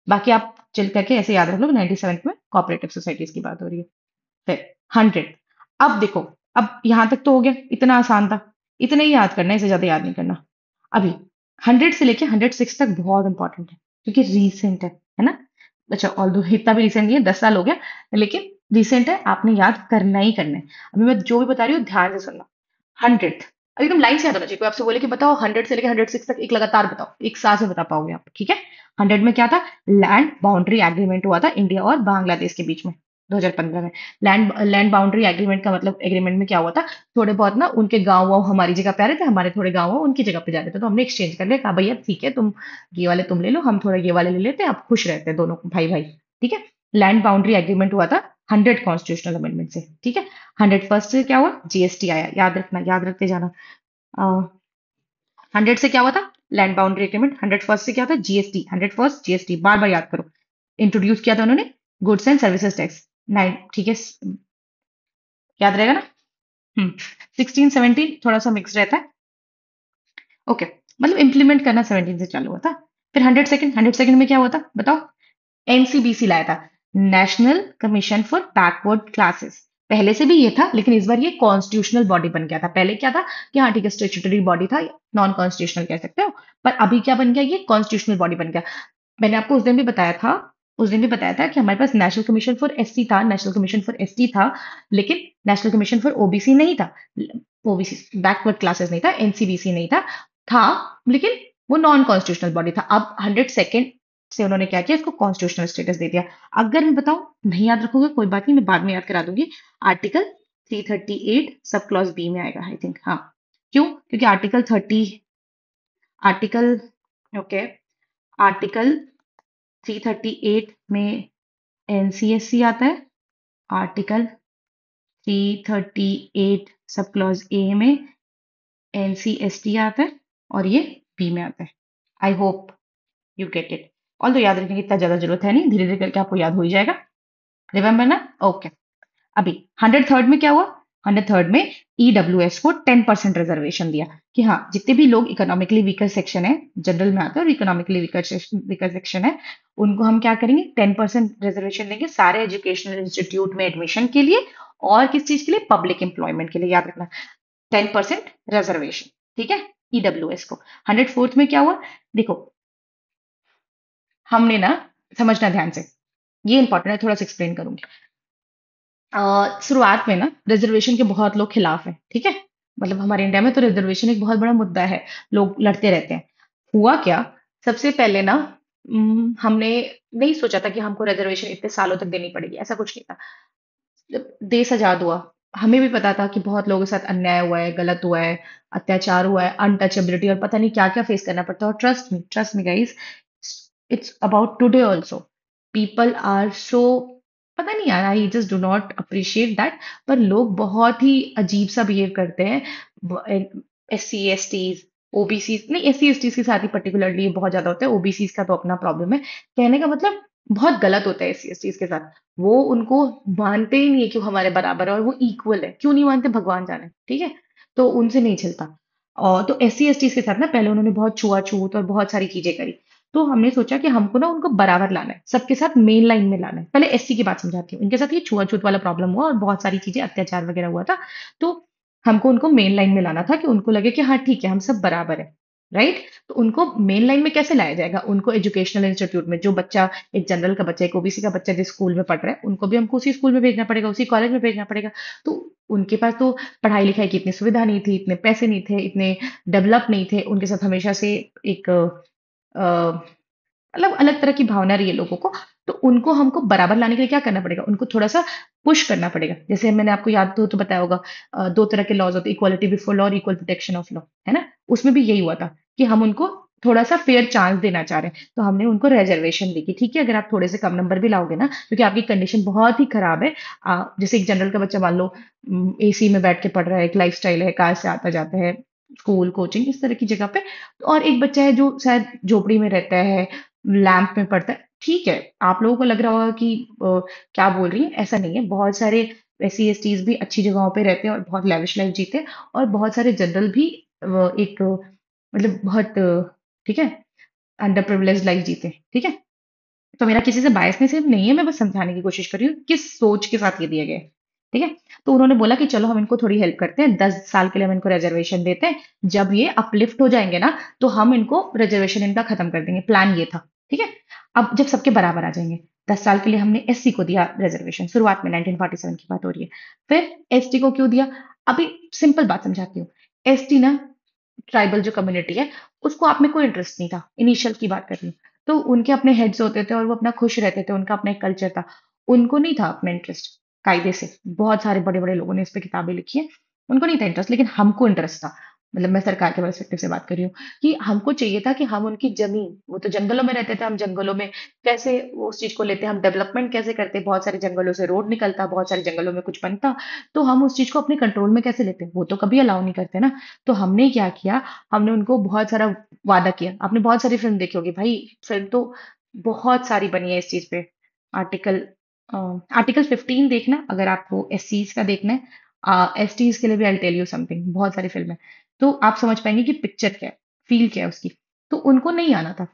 बाकी आप चिल करके ऐसे याद रख लो, 97 में कोऑपरेटिव सोसाइटीज की बात हो रही है। फिर 100, अब देखो, अब यहां तक तो हो गया, इतना आसान था, इतना ही याद करना है, इसे ज्यादा याद नहीं करना। अभी 100 से लेके 106 तक बहुत इंपॉर्टेंट है, क्योंकि रीसेंट है ना। अच्छा, ऑल्दो इतना भी रीसेंट नहीं है, 10 साल हो गया, लेकिन रीसेंट है, आपने याद करना ही करना है। अभी मैं जो भी बता रही हूँ ध्यान से सुनना। 100, अब एकदम लाइन से याद होना चाहिए। कोई आपसे बोले कि बताओ 100 से लेकर 106 तक एक लगातार बताओ, एक साथ में बता पाओगे आप, ठीक है। 100 में क्या था? लैंड बाउंड्री एग्रीमेंट हुआ था इंडिया और बांग्लादेश के बीच में, 2015 में। लैंड लैंड बाउंड्री एग्रीमेंट का मतलब, एग्रीमेंट में क्या हुआ था, थोड़े बहुत ना उनके गाँव वाँव हमारी जगह पे आ रहे थे, हमारे थोड़े गाँव वाँव उनकी जगह पे जा रहे थे, तो हमने एक्सचेंज कर लिया, कहा भैया ठीक है, तुम ये वाले तुम ले लो, हम थोड़ा ये वाले ले लेते हैं, आप खुश रहते हैं दोनों भाई भाई, ठीक है। लैंड बाउंड्री एग्रीमेंट हुआ था 100 कॉन्स्टिट्यूशनल अमेंडमेंट से, ठीक है। 101st से क्या हुआ? जीएसटी आया, याद रखना, याद रखते जाना। 100 से क्या हुआ था? Land boundary agreement. 101st से क्या था? जीएसटी। 101st जीएसटी, बार बार याद करो। इंट्रोड्यूस किया था उन्होंने, गुड्स एंड सर्विसेज टैक्स। 9, ठीक है, याद रहेगा ना। 16 17 थोड़ा सा मिक्स रहता है। ओके, मतलब इम्प्लीमेंट करना 17 से चालू हुआ था। फिर 100 सेकंड में क्या हुआ था बताओ? एनसीबीसी लाया था, national commission for backward classes. पहले से भी ये था, लेकिन इस बार ये कॉन्स्टिट्यूशनल बॉडी बन गया था। पहले क्या था कि हाँ ठीक है, स्टेचुटरी बॉडी था, नॉन कॉन्स्टिट्यूशनल कह सकते हो, पर अभी क्या बन गया, ये कॉन्स्टिट्यूशनल बॉडी बन गया। मैंने आपको उस दिन भी बताया था, उस दिन भी बताया था कि हमारे पास नेशनल कमीशन फॉर एससी था, नेशनल कमीशन फॉर एसटी था, लेकिन नेशनल कमीशन फॉर ओबीसी नहीं था। ओबीसी बैकवर्ड क्लासेस नहीं था, एनसीबीसी नहीं था, था, लेकिन वो नॉन कॉन्स्टिट्यूशनल बॉडी था। अब 100 सेकेंड से उन्होंने क्या किया, इसको कॉन्स्टिट्यूशनल स्टेटस दे दिया। अगर मैं बताऊं नहीं याद रखोगे कोई बात नहीं, मैं बाद में याद करा दूंगी। आर्टिकल 338 सब क्लॉज बी में आएगा, आई थिंक, हाँ। क्यों? क्योंकि आर्टिकल ओके, आर्टिकल 338 में एनसीएससी आता है, आर्टिकल 338 सब क्लॉज ए में एनसीएसटी आता है, और ये बी में आता है। I hope you get it. All तो याद रखने की इतना ज्यादा जरूरत है नहीं, धीरे धीरे करके आपको याद हो ही जाएगा। रिमेम्बर ना? ओके। अभी 103rd में क्या हुआ? 103rd में ईडब्ल्यूएस को 10% रिजर्वेशन दिया, कि हाँ जितने भी लोग इकोनॉमिकली वीकर सेक्शन है, जनरल में आते हैं, और इकोनॉमिकली वीकर सेक्शन है, उनको हम क्या करेंगे, 10% रिजर्वेशन देंगे सारे एजुकेशनल इंस्टीट्यूट में एडमिशन के लिए, और किस चीज के लिए? पब्लिक एम्प्लॉयमेंट के लिए, याद रखना। 10% रिजर्वेशन, ठीक है, ईडब्ल्यूएस को। 104th में क्या हुआ? देखो, हमने ना, समझना ध्यान से, ये इंपॉर्टेंट है, थोड़ा सा एक्सप्लेन करूंगी। शुरुआत में ना रिजर्वेशन के बहुत लोग खिलाफ हैं, ठीक है। मतलब हमारे इंडिया में तो रिजर्वेशन एक बहुत बड़ा मुद्दा है, लोग लड़ते रहते हैं। हुआ क्या, सबसे पहले ना, हमने नहीं सोचा था कि हमको रिजर्वेशन इतने सालों तक देनी पड़ेगी, ऐसा कुछ नहीं था। जब देश आजाद हुआ, हमें भी पता था कि बहुत लोगों के साथ अन्याय हुआ है, गलत हुआ है, अत्याचार हुआ है, अनटचेबिलिटी, और पता नहीं क्या क्या फेस करना पड़ता है। और trust me guys, it's about today also. People are so, पता नहीं यार, I just do not appreciate that. पर लोग बहुत ही अजीब सा बिहेव करते हैं। SC STs, ओबीसी, नहीं SC STs के साथ ही पर्टिकुलरली बहुत ज्यादा होता है, ओबीसी का तो अपना प्रॉब्लम है। कहने का मतलब बहुत गलत होता है SC STs के साथ। वो उनको मानते ही नहीं है कि वो हमारे बराबर है और वो इक्वल है, क्यों नहीं मानते भगवान जाने, ठीक है। तो उनसे नहीं चलता। और तो SC STs के साथ ना पहले उन्होंने बहुत छुआछूत और बहुत सारी चीजें करी। तो हमने सोचा कि हमको ना उनको बराबर लाना है, सबके साथ मेन लाइन में लाना है। पहले एससी की बात समझाती हूँ, इनके साथ ये छुआछूत वाला प्रॉब्लम हुआ और बहुत सारी चीजें, अत्याचार वगैरह हुआ था। तो हमको उनको मेन लाइन में लाना था, कि उनको लगे कि हाँ ठीक है, हम सब बराबर है, राइट। तो उनको मेन लाइन में कैसे लाया जाएगा? उनको एजुकेशनल इंस्टीट्यूट में, जो बच्चा, एक जनरल का बच्चा, एक ओबीसी का बच्चा जिस स्कूल में पढ़ रहा है, उनको भी हमको उसी स्कूल में भेजना पड़ेगा, उसी कॉलेज में भेजना पड़ेगा। तो उनके पास तो पढ़ाई लिखाई की इतनी सुविधा नहीं थी, इतने पैसे नहीं थे, इतने डेवलप नहीं थे, उनके साथ हमेशा से एक मतलब अलग तरह की भावना रही है लोगों को। तो उनको हमको बराबर लाने के लिए क्या करना पड़ेगा, उनको थोड़ा सा पुश करना पड़ेगा। जैसे मैंने आपको याद तो बताया होगा, दो तरह के लॉज होते हैं, इक्वालिटी बिफोर लॉ और इक्वल प्रोटेक्शन ऑफ लॉ, है ना। उसमें भी यही हुआ था कि हम उनको थोड़ा सा फेयर चांस देना चाह रहे हैं, तो हमने उनको रिजर्वेशन दी कि ठीक है, अगर आप थोड़े से कम नंबर भी लाओगे ना, क्योंकि आपकी कंडीशन बहुत ही खराब है, जैसे एक जनरल का बच्चा मान लो एसी में बैठ के पढ़ रहा है, एक लाइफ स्टाइल है, कार से आता जाता है, स्कूल कोचिंग इस तरह की जगह पे, और एक बच्चा है जो शायद झोपड़ी में रहता है, लैंप में पड़ता है, ठीक है। आप लोगों को लग रहा होगा कि क्या बोल रही है, ऐसा नहीं है। बहुत सारे एस सी एस टीज भी अच्छी जगहों पे रहते हैं और बहुत लैविश लाइफ जीते हैं, और बहुत सारे जनरल भी एक मतलब बहुत ठीक है, अंडर प्रिविलेज लाइफ जीते हैं, ठीक है। तो मेरा किसी से बायसनेस नहीं है, मैं बस समझाने की कोशिश कर रही हूँ किस सोच के साथ ये दिया गया है, ठीक है। तो उन्होंने बोला कि चलो हम इनको थोड़ी हेल्प करते हैं, 10 साल के लिए हम इनको रिजर्वेशन देते हैं, जब ये अपलिफ्ट हो जाएंगे ना, तो हम इनको रिजर्वेशन इनका खत्म कर देंगे। प्लान ये था, ठीक है। अब जब सबके बराबर आ जाएंगे, 10 साल के लिए हमने एससी को दिया रिजर्वेशन, शुरुआत में 1947 की बात हो रही है। फिर एसटी को क्यों दिया, अभी सिंपल बात समझाती हूँ। एसटी ना, ट्राइबल जो कम्युनिटी है, उसको आप में कोई इंटरेस्ट नहीं था, इनिशियल की बात कर रही हूँ। तो उनके अपने हेड्स होते थे और वो अपना खुश रहते थे, उनका अपना एक कल्चर था। उनको नहीं था अपना इंटरेस्ट, कायदे से बहुत सारे बड़े बड़े लोगों ने इस पे किताबें लिखी है, उनको नहीं था इंटरेस्ट, लेकिन हमको इंटरेस्ट था। मतलब मैं सरकार के पर्सपेक्टिव से बात कर रही हूँ कि हमको चाहिए था कि हम उनकी जमीन, वो तो जंगलों में रहते थे, हम जंगलों में कैसे वो उस चीज को लेते, हम डेवलपमेंट कैसे करते, बहुत सारे जंगलों से रोड निकलता, बहुत सारे जंगलों में कुछ बनता, तो हम उस चीज को अपने कंट्रोल में कैसे लेते, वो तो कभी अलाउ नहीं करते ना। तो हमने क्या किया, हमने उनको बहुत सारा वादा किया। आपने बहुत सारी फिल्म देखी होगी भाई, फिल्म तो बहुत सारी बनी है इस चीज पे। आर्टिकल आर्टिकल 15 देखना अगर आपको एस सीज का देखना है, एस टीज के लिए भी आई टेल यू समथिंग, बहुत सारी फिल्म है। तो आप समझ पाएंगे कि पिक्चर क्या है, फील क्या है उसकी। तो उनको नहीं आना था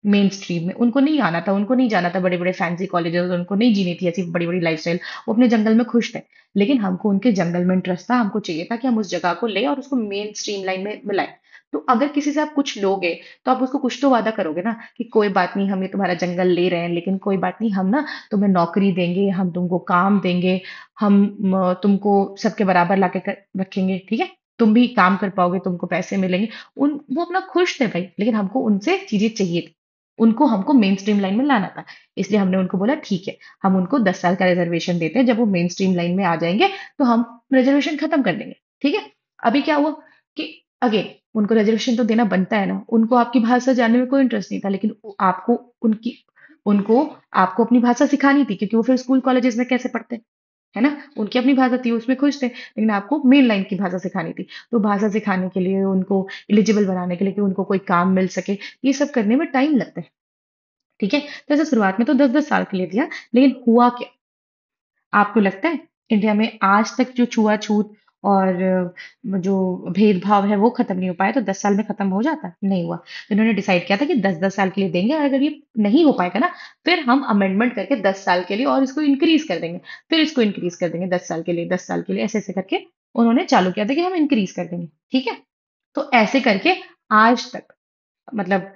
मेन स्ट्रीम में, उनको नहीं आना था, उनको नहीं जाना था बड़े बड़े फैंसी कॉलेजेस, उनको नहीं जीनी थी ऐसी बड़ी बड़ी लाइफस्टाइल। वो अपने जंगल में खुश थे। लेकिन हमको उनके जंगल में इंटरेस्ट था, हमको चाहिए था कि हम उस जगह को ले और उसको मेन स्ट्रीम लाइन में मिलाएं। तो अगर किसी से आप कुछ लोगे, तो आप उसको कुछ तो वादा करोगे ना, कि कोई बात नहीं, हम ये तुम्हारा जंगल ले रहे हैं, लेकिन कोई बात नहीं, हम ना तुम्हें नौकरी देंगे, हम तुमको काम देंगे, हम तुमको सबके बराबर लाके रखेंगे, ठीक है। तुम भी काम कर पाओगे, तुमको पैसे मिलेंगे। वो अपना खुश थे भाई, लेकिन हमको उनसे चीजें चाहिए थी, उनको हमको मेन स्ट्रीम लाइन में लाना था। इसलिए हमने उनको बोला ठीक है, हम उनको 10 साल का रिजर्वेशन देते हैं, जब वो मेन स्ट्रीम लाइन में आ जाएंगे तो हम रिजर्वेशन खत्म कर देंगे, ठीक है। अभी क्या हुआ कि अगेन उनको रिजर्वेशन तो देना बनता है ना, उनको आपकी भाषा जानने में कोई इंटरेस्ट नहीं था, लेकिन आपको उनकी उनको आपको अपनी भाषा सिखानी थी, क्योंकि वो फिर स्कूल कॉलेजेस में कैसे पढ़ते, है ना। उनकी अपनी भाषा थी, उसमें खुश थे, लेकिन आपको मेन लाइन की भाषा सिखानी थी। तो भाषा सिखाने के लिए, उनको एलिजिबल बनाने के लिए, कि उनको कोई काम मिल सके, ये सब करने में टाइम लगता है, ठीक है। तो ऐसे शुरुआत में तो 10-10 साल के लिए दिया, लेकिन हुआ क्या, आपको लगता है इंडिया में आज तक जो छुआछूत और जो भेदभाव है वो खत्म नहीं हो पाया, तो 10 साल में खत्म हो जाता, नहीं हुआ। तो इन्होंने डिसाइड किया था कि 10-10 साल के लिए देंगे, और अगर ये नहीं हो पाएगा ना, फिर हम अमेंडमेंट करके 10 साल के लिए और इसको इंक्रीज कर देंगे, फिर इसको इंक्रीज कर देंगे 10 साल के लिए, 10 साल के लिए, ऐसे ऐसे करके उन्होंने चालू किया था कि हम इंक्रीज कर देंगे, ठीक है। तो ऐसे करके आज तक, मतलब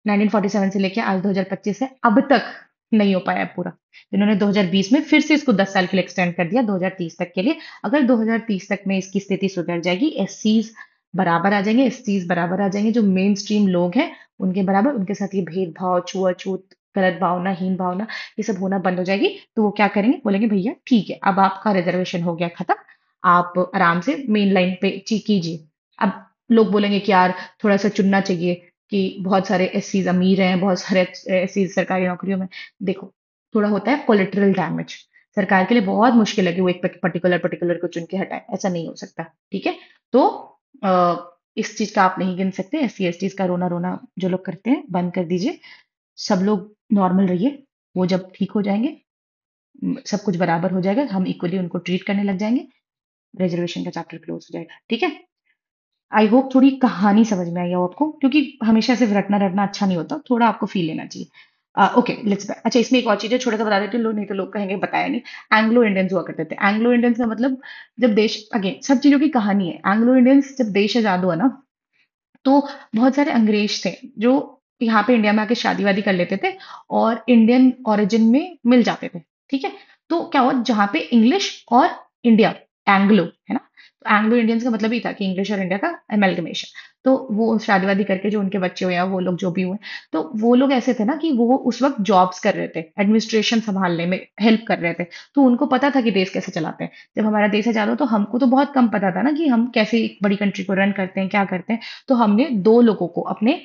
1947 से लेके आज 2025 है, अब तक नहीं हो पाया पूरा। इन्होंने 2020 में फिर से इसको 10 साल के लिए एक्सटेंड कर दिया, 2030 तक के लिए। अगर 2030 तक में इसकी स्थिति सुधर जाएगी, एससीज बराबर आ जाएंगे, एसटीज बराबर आ जाएंगे, जो मेन स्ट्रीम लोग हैं उनके बराबर, उनके साथ ये भेदभाव, छुआछूत, गलत भावना, हीन भावना, ये सब होना बंद हो जाएगी। तो वो क्या करेंगे, बोलेंगे भैया ठीक है, अब आपका रिजर्वेशन हो गया खत्म, आप आराम से मेन लाइन पे कीजिए। अब लोग बोलेंगे कि यार थोड़ा सा चुनना चाहिए, कि बहुत सारे एससीज अमीर हैं, बहुत सारे एससीज सरकारी नौकरियों में। देखो, थोड़ा होता है कोलेटरल डैमेज, सरकार के लिए बहुत मुश्किल है कि वो एक पर्टिकुलर पर्टिकुलर को चुन के हटाए, ऐसा नहीं हो सकता, ठीक है। तो इस चीज का आप नहीं गिन सकते, एस सी एस टी का रोना रोना जो लोग करते हैं बंद कर दीजिए, सब लोग नॉर्मल रहिए। वो जब ठीक हो जाएंगे, सब कुछ बराबर हो जाएगा, हम इक्वली उनको ट्रीट करने लग जाएंगे, रिजर्वेशन का चैप्टर क्लोज हो जाएगा, ठीक है। आई होप थोड़ी कहानी समझ में आई हो आपको, क्योंकि हमेशा सिर्फ रटना रटना अच्छा नहीं होता, थोड़ा आपको फील लेना चाहिए। Okay let's back. अच्छा, इसमें एक और चीज है, छोटा सा बता देती हूँ, लोग नहीं तो लोग कहेंगे बताया नहीं। एंग्लो इंडियंस हुआ करते थे, एंग्लो इंडियंस का मतलब, जब देश, अगेन सब चीजों की कहानी है, एंग्लो इंडियंस जब देश आजाद हुआ ना, तो बहुत सारे अंग्रेज थे जो यहाँ पे इंडिया में आके शादी वादी कर लेते थे, और इंडियन ओरिजिन में मिल जाते थे, ठीक है। तो क्या हुआ, जहाँ पे इंग्लिश और इंडिया, एंग्लो है ना, तो एंग्लो इंडियंस का मतलब ही था कि इंग्लिश और इंडिया का एमेल्गमेशन। तो वो शादी वादी करके जो उनके बच्चे हुए या वो लोग जो भी हुए, तो वो लोग ऐसे थे ना कि वो उस वक्त जॉब्स कर रहे थे, एडमिनिस्ट्रेशन संभालने में हेल्प कर रहे थे। तो उनको पता था कि देश कैसे चलाते हैं। जब हमारा देश आजाद हो तो हमको तो बहुत कम पता था ना कि हम कैसे एक बड़ी कंट्री को रन करते हैं, क्या करते हैं। तो हमने दो लोगों को अपने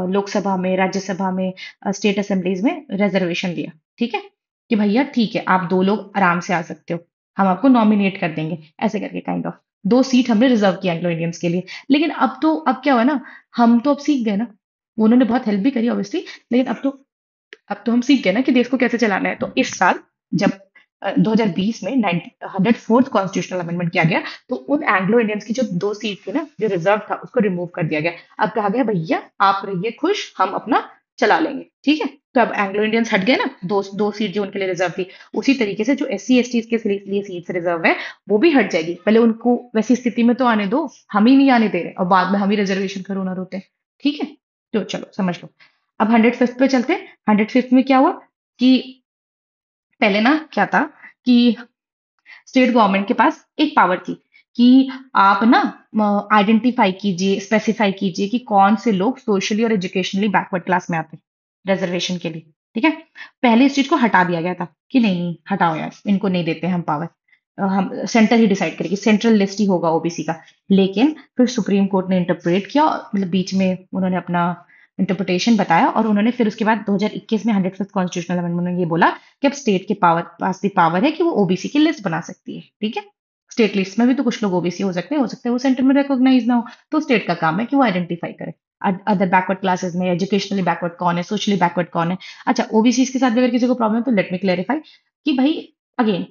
लोकसभा में, राज्यसभा में, स्टेट असेंबलीज में रिजर्वेशन दिया। ठीक है, कि भैया ठीक है, आप दो लोग आराम से आ सकते हो, हम आपको नॉमिनेट कर देंगे, ऐसे करके काइंड ऑफ दो सीट हमने रिजर्व किया एंग्लो इंडियंस के लिए। लेकिन अब क्या हुआ ना, हम तो अब सीख गए ना, उन्होंने बहुत हेल्प भी करी ऑब्वियसली, लेकिन अब तो हम सीख गए ना कि देश को कैसे चलाना है। तो इस साल जब 2020 में 104th कॉन्स्टिट्यूशनल अमेंडमेंट किया गया, तो उन एंग्लो इंडियंस की जो दो सीट थी ना, जो रिजर्व था, उसको रिमूव कर दिया गया। अब कहा गया भैया आप रहिए खुश, हम अपना चला लेंगे। ठीक है, तो अब एंग्लो इंडियंस हट गए ना, दो दो सीट जो उनके लिए रिजर्व थी। उसी तरीके से जो SC ST के लिए सीट्स रिजर्व है, वो भी हट जाएगी। पहले उनको वैसी स्थिति में तो आने दो, हम ही नहीं आने दे रहे, और बाद में हम ही रिजर्वेशन करो ना रोते। ठीक है, तो चलो समझ लो। अब 105th पे चलते हैं। 105th में क्या हुआ कि पहले ना क्या था कि स्टेट गवर्नमेंट के पास एक पावर थी कि आप ना आइडेंटिफाई कीजिए, स्पेसिफाई कीजिए कि कौन से लोग सोशली और एजुकेशनली बैकवर्ड क्लास में आते हैं रिजर्वेशन के लिए। ठीक है, पहले इस चीज को हटा दिया गया था कि नहीं नहीं हटाओ यार, इनको नहीं देते हम पावर, हम सेंटर ही डिसाइड करेगी, सेंट्रल लिस्ट ही होगा OBC का। लेकिन फिर सुप्रीम कोर्ट ने इंटरप्रेट किया, मतलब बीच में उन्होंने अपना इंटरप्रिटेशन बताया, और उन्होंने फिर उसके बाद 2021 में 105th कॉन्स्टिट्यूशनल अमेंडमेंट में ये बोला कि अब स्टेट के पास भी पावर है कि वो OBC की लिस्ट बना सकती है। ठीक है, स्टेट लिस्ट में भी तो कुछ लोग OBC हो सकते हैं वो सेंटर में रिकॉग्नाइज ना हो। तो स्टेट का काम है कि वो आइडेंटिफाई करे अदर बैकवर्ड क्लासेस में एजुकेशनली बैकवर्ड कौन है, सोशली बैकवर्ड कौन है। अच्छा, OBC के साथ भी अगर किसी को प्रॉब्लम है तो लेट मी क्लेरिफाई कि भाई अगेन,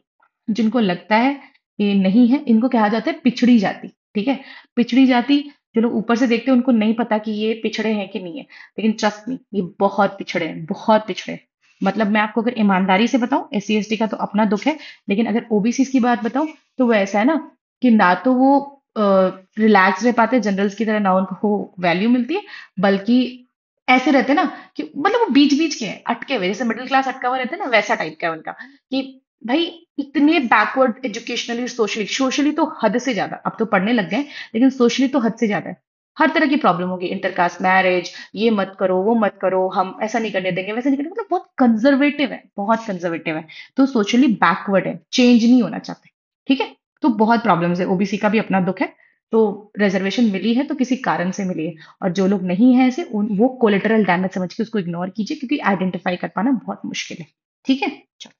जिनको लगता है कि नहीं है, इनको कहा जाता है पिछड़ी जाति। ठीक है, पिछड़ी जाति, जो लोग ऊपर से देखते हैं उनको नहीं पता कि ये पिछड़े हैं कि नहीं है, लेकिन ट्रस्ट मी ये बहुत पिछड़े हैं, बहुत पिछड़े हैं। मतलब मैं आपको अगर ईमानदारी से बताऊं, SC ST का तो अपना दुख है, लेकिन अगर OBC की बात बताऊं तो वो ऐसा है ना कि ना तो वो रिलैक्स रह पाते जनरल्स की तरह, ना उनको वैल्यू मिलती है, बल्कि ऐसे रहते ना कि मतलब वो बीच बीच के हैं, अटके हुए, जैसे मिडिल क्लास अटका हुआ रहता है ना, वैसा टाइप का है उनका कि भाई इतने बैकवर्ड एजुकेशनली, सोशली, सोशली तो हद से ज्यादा, अब तो पढ़ने लग गए, लेकिन सोशली तो हद से ज्यादा है। हर तरह की प्रॉब्लम होगी, इंटरकास्ट मैरिज, ये मत करो, वो मत करो, हम ऐसा नहीं करने देंगे, वैसा नहीं करने, मतलब बहुत कंजर्वेटिव है, बहुत कंजर्वेटिव है। तो सोशली बैकवर्ड है, चेंज नहीं होना चाहते। ठीक है, तो बहुत प्रॉब्लम्स है, OBC का भी अपना दुख है। तो रिजर्वेशन मिली है तो किसी कारण से मिली है, और जो लोग नहीं है ऐसे वो कोलेटरल डैमेज समझ के उसको इग्नोर कीजिए, क्योंकि आइडेंटिफाई कर पाना बहुत मुश्किल है। ठीक है, चलो।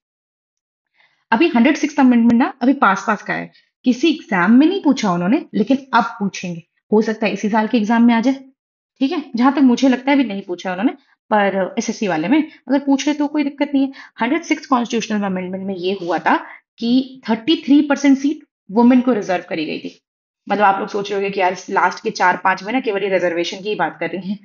अभी 106 अमेंडमेंट ना अभी पास पास का है, किसी एग्जाम में नहीं पूछा उन्होंने, लेकिन अब पूछेंगे। हो सकता है इसी साल के एग्जाम में आ जाए। ठीक है, जहां तक मुझे लगता है अभी नहीं पूछा है उन्होंने, पर SSC वाले में अगर पूछ रहे तो कोई दिक्कत नहीं है। 106 कॉन्स्टिट्यूशनल अमेंडमेंट में ये हुआ था कि 33% सीट वुमेन को रिजर्व करी गई थी। मतलब आप लोग सोच रहे होंगे कि यार लास्ट के 4-5 में ना केवल ये रिजर्वेशन की ही बात कर रही हैं।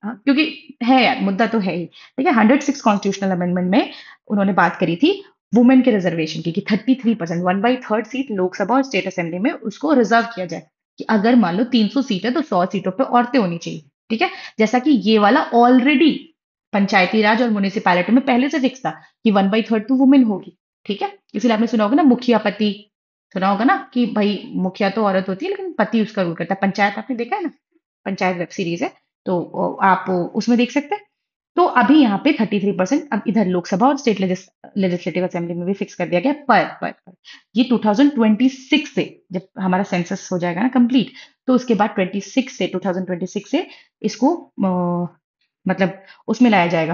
हाँ, क्योंकि है यार, मुद्दा तो है ही। ठीक है, 106 कॉन्स्टिट्यूशनल अमेंडमेंट में उन्होंने बात करी थी वुमेन के रिजर्वेशन की, कि 33%, 1/3 सीट लोकसभा और स्टेट असेंबली में उसको रिजर्व किया जाए, कि अगर मान लो 300 सीट है तो 100 सीटों पे औरतें होनी चाहिए। ठीक है, जैसा कि ये वाला ऑलरेडी पंचायती राज और म्युनिसिपैलिटी में पहले से फिक्स था कि 1/3 तो वुमेन होगी। ठीक है, इसलिए आपने सुना होगा ना मुखिया पति, सुना होगा ना कि भाई मुखिया तो औरत होती है लेकिन पति उसका रूल करता है। पंचायत आपने देखा है ना, पंचायत वेब सीरीज है, तो आप उसमें देख सकते हैं। तो अभी यहाँ पे 33%, अब इधर लोकसभा और स्टेट लेजिस्लेटिव असेंबली में भी फिक्स कर दिया गया। पर ये 2026 से, जब हमारा सेंसस हो जाएगा ना कंप्लीट, तो उसके बाद 2026 से इसको मतलब उसमें लाया जाएगा,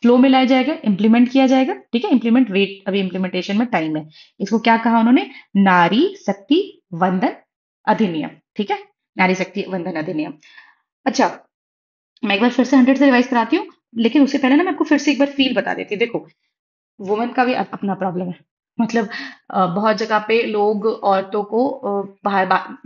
फ्लो में लाया जाएगा, इम्प्लीमेंट किया जाएगा। ठीक है, इम्प्लीमेंट वेट, अभी इम्प्लीमेंटेशन में टाइम है। इसको क्या कहा उन्होंने, नारी शक्ति वंदन अधिनियम। ठीक है, नारी शक्ति वंदन अधिनियम। अच्छा, मैं एक बार फिर से 100 से रिवाइज कराती हूँ, लेकिन उससे पहले ना मैं आपको फिर से एक बार फील बता देती हूँ। देखो, वुमेन का भी अपना प्रॉब्लम है। मतलब बहुत जगह पे लोग औरतों को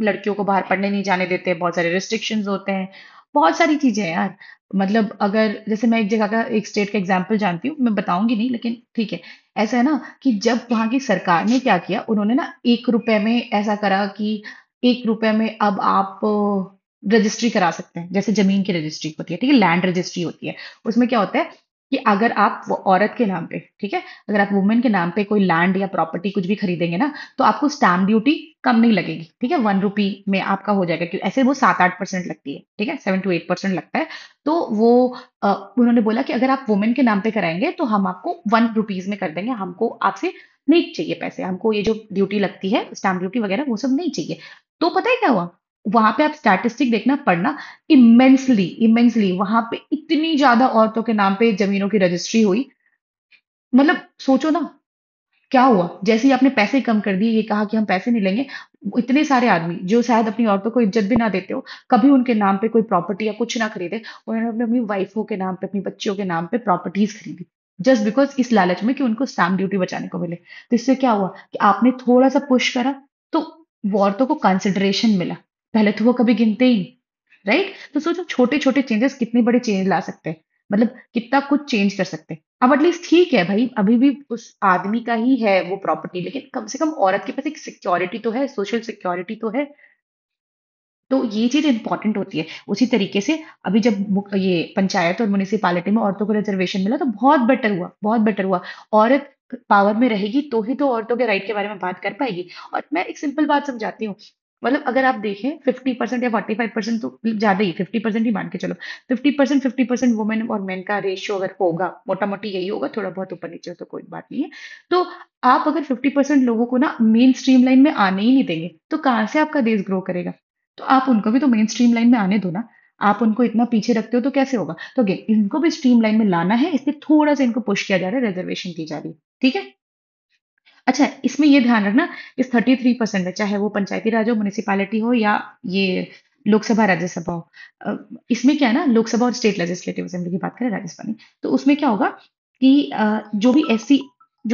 लड़कियों को बाहर पढ़ने नहीं जाने देते, बहुत सारे रिस्ट्रिक्शंस होते हैं, बहुत सारी चीजें हैं यार। मतलब अगर जैसे मैं एक जगह का, एक स्टेट का एग्जांपल जानती हूँ, मैं बताऊंगी नहीं लेकिन ठीक है, ऐसा है ना कि जब वहां की सरकार ने क्या किया, उन्होंने ना 1 रुपए में ऐसा करा कि 1 रुपए में अब आप रजिस्ट्री करा सकते हैं, जैसे जमीन की रजिस्ट्री होती है। ठीक है, लैंड रजिस्ट्री होती है। उसमें क्या होता है, कि अगर आप वो औरत के नाम पे, ठीक है, अगर आप वुमेन के नाम पे कोई लैंड या प्रॉपर्टी कुछ भी खरीदेंगे ना, तो आपको स्टैम्प ड्यूटी कम नहीं लगेगी, ठीक है, 1 रुपी में आपका हो जाएगा, क्योंकि ऐसे वो 7-8% लगती है, ठीक है, 7 to 8% लगता है। तो वो उन्होंने बोला कि अगर आप वुमेन के नाम पे कराएंगे तो हम आपको 1 रुपीज में कर देंगे, हमको आपसे नहीं चाहिए पैसे, हमको ये जो ड्यूटी लगती है स्टैम्प ड्यूटी वगैरह वो सब नहीं चाहिए। तो पता है क्या हुआ, वहां पे आप स्टैटिस्टिक देखना पढ़ना, इमेंसली इमेंसली वहां पे इतनी ज्यादा औरतों के नाम पे जमीनों की रजिस्ट्री हुई। मतलब सोचो ना, क्या हुआ जैसे ही आपने पैसे कम कर दिए, ये कहा कि हम पैसे नहीं लेंगे, इतने सारे आदमी जो शायद अपनी औरतों को इज्जत भी ना देते हो, कभी उनके नाम पे कोई प्रॉपर्टी या कुछ ना खरीदे, उन्होंने अपने अपनी वाइफों के नाम पे, अपनी बच्चियों के नाम पे प्रॉपर्टीज खरीदी, जस्ट बिकॉज इस लालच में कि उनको स्टैम्प ड्यूटी बचाने को मिले। तो इससे क्या हुआ कि आपने थोड़ा सा पुश करा, तो वो औरतों को कंसिडरेशन मिला, पहले तो वो कभी गिनते ही, राइट? तो सोचो छोटे छोटे चेंजेस कितने बड़े चेंज ला सकते हैं, मतलब कितना कुछ चेंज कर सकते हैं। अब एटलीस्ट ठीक है भाई, अभी भी उस आदमी का ही है वो प्रॉपर्टी, लेकिन कम से कम औरत के पास एक सिक्योरिटी तो है, सोशल सिक्योरिटी तो है। तो ये चीज इंपॉर्टेंट होती है। उसी तरीके से अभी जब ये पंचायत और म्युनिसिपैलिटी में औरतों को रिजर्वेशन मिला तो बहुत बेटर हुआ, बहुत बेटर हुआ। औरत पावर में रहेगी तो ही तो औरतों के राइट के बारे में बात कर पाएगी। और मैं एक सिंपल बात समझाती हूँ, मतलब अगर आप देखें 50% या 45%, तो ज्यादा ही, 50% ही मान के चलो, 50%, 50% वुमेन और मेन का रेशियो अगर होगा, मोटा मोटी यही होगा, थोड़ा बहुत ऊपर नीचे हो तो कोई बात नहीं है। तो आप अगर 50% लोगों को ना मेन स्ट्रीम लाइन में आने ही नहीं देंगे, तो कहाँ से आपका देश ग्रो करेगा? तो आप उनको भी तो मेन स्ट्रीम लाइन में आने दो ना। आप उनको इतना पीछे रखते हो तो कैसे होगा? तो अगेन इनको भी स्ट्रीम लाइन में लाना है, इसलिए थोड़ा सा इनको पुश किया जा रहा है, रिजर्वेशन दी जा रही है, ठीक है। अच्छा, इसमें ये ध्यान रखना, इस 33% में, चाहे वो पंचायती राज हो, म्युनिसिपैलिटी हो, या ये लोकसभा राज्यसभा हो, इसमें क्या है ना, लोकसभा और स्टेट लेजिस्लेटिव असेंबली की बात करें राजस्थानी, तो उसमें क्या होगा कि जो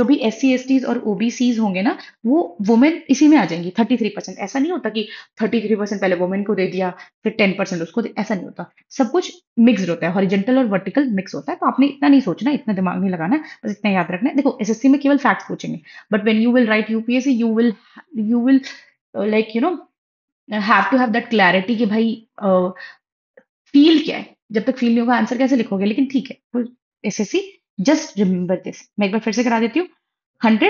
भी एस सी एस टीज और ओबीसीज होंगे ना, वो वुमेन इसी में आ जाएंगी, 33%। ऐसा नहीं होता कि 33% पहले वुमेन को दे दिया, फिर 10% उसको ऐसा नहीं होता। सब कुछ मिक्स्ड होता है, हॉरिजेंटल और वर्टिकल मिक्स होता है। तो आपने इतना नहीं सोचना, इतना दिमाग नहीं लगाना है, बस इतना याद रखना है। देखो एसएससी में केवल फैक्ट्स पूछेंगे, but when you will write UPSC, you will like have to have that clarity कि भाई फील क्या है। जब तक फील नहीं होगा आंसर कैसे लिखोगे? लेकिन ठीक है, एसएससी, जस्ट रिमेंबर दिस, मैं एक बार फिर से करा देती हूँ। 100,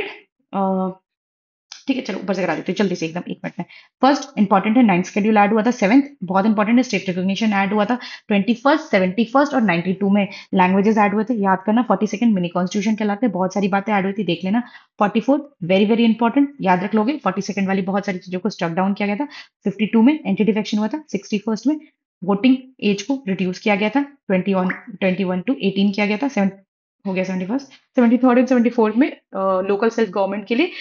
ठीक है, चलो ऊपर से करा देती हूँ जल्दी से, एकदम 1 मिनट में। फर्स्ट इंपॉर्टेंट है, 9th शेड्यूल ऐड हुआ था, 7th बहुत इंपॉर्टेंट है, स्टेट रिकॉग्निशन ऐड हुआ था, 21st, 71st और 92 में लैंग्वेजेस ऐड हुए थे, याद करना। 42nd मिनी कॉन्स्टिट्यूशन कहलाते हैं, बहुत सारी बातें ऐड हुई थी, देख लेना। 44th वेरी वेरी इंपॉर्टेंट, याद रख लोगे, 42nd वाली बहुत सारी चीजों को स्ट्रक डाउन किया गया था। 52 में एंटी डिफेक्शन हुआ था। 61st में वोटिंग एज को रिड्यूस किया गया था, 21 to 18 किया गया था। हो गया 71st। 73rd एंड 74th में लोकल सेल्फ गवर्नमेंट के लिए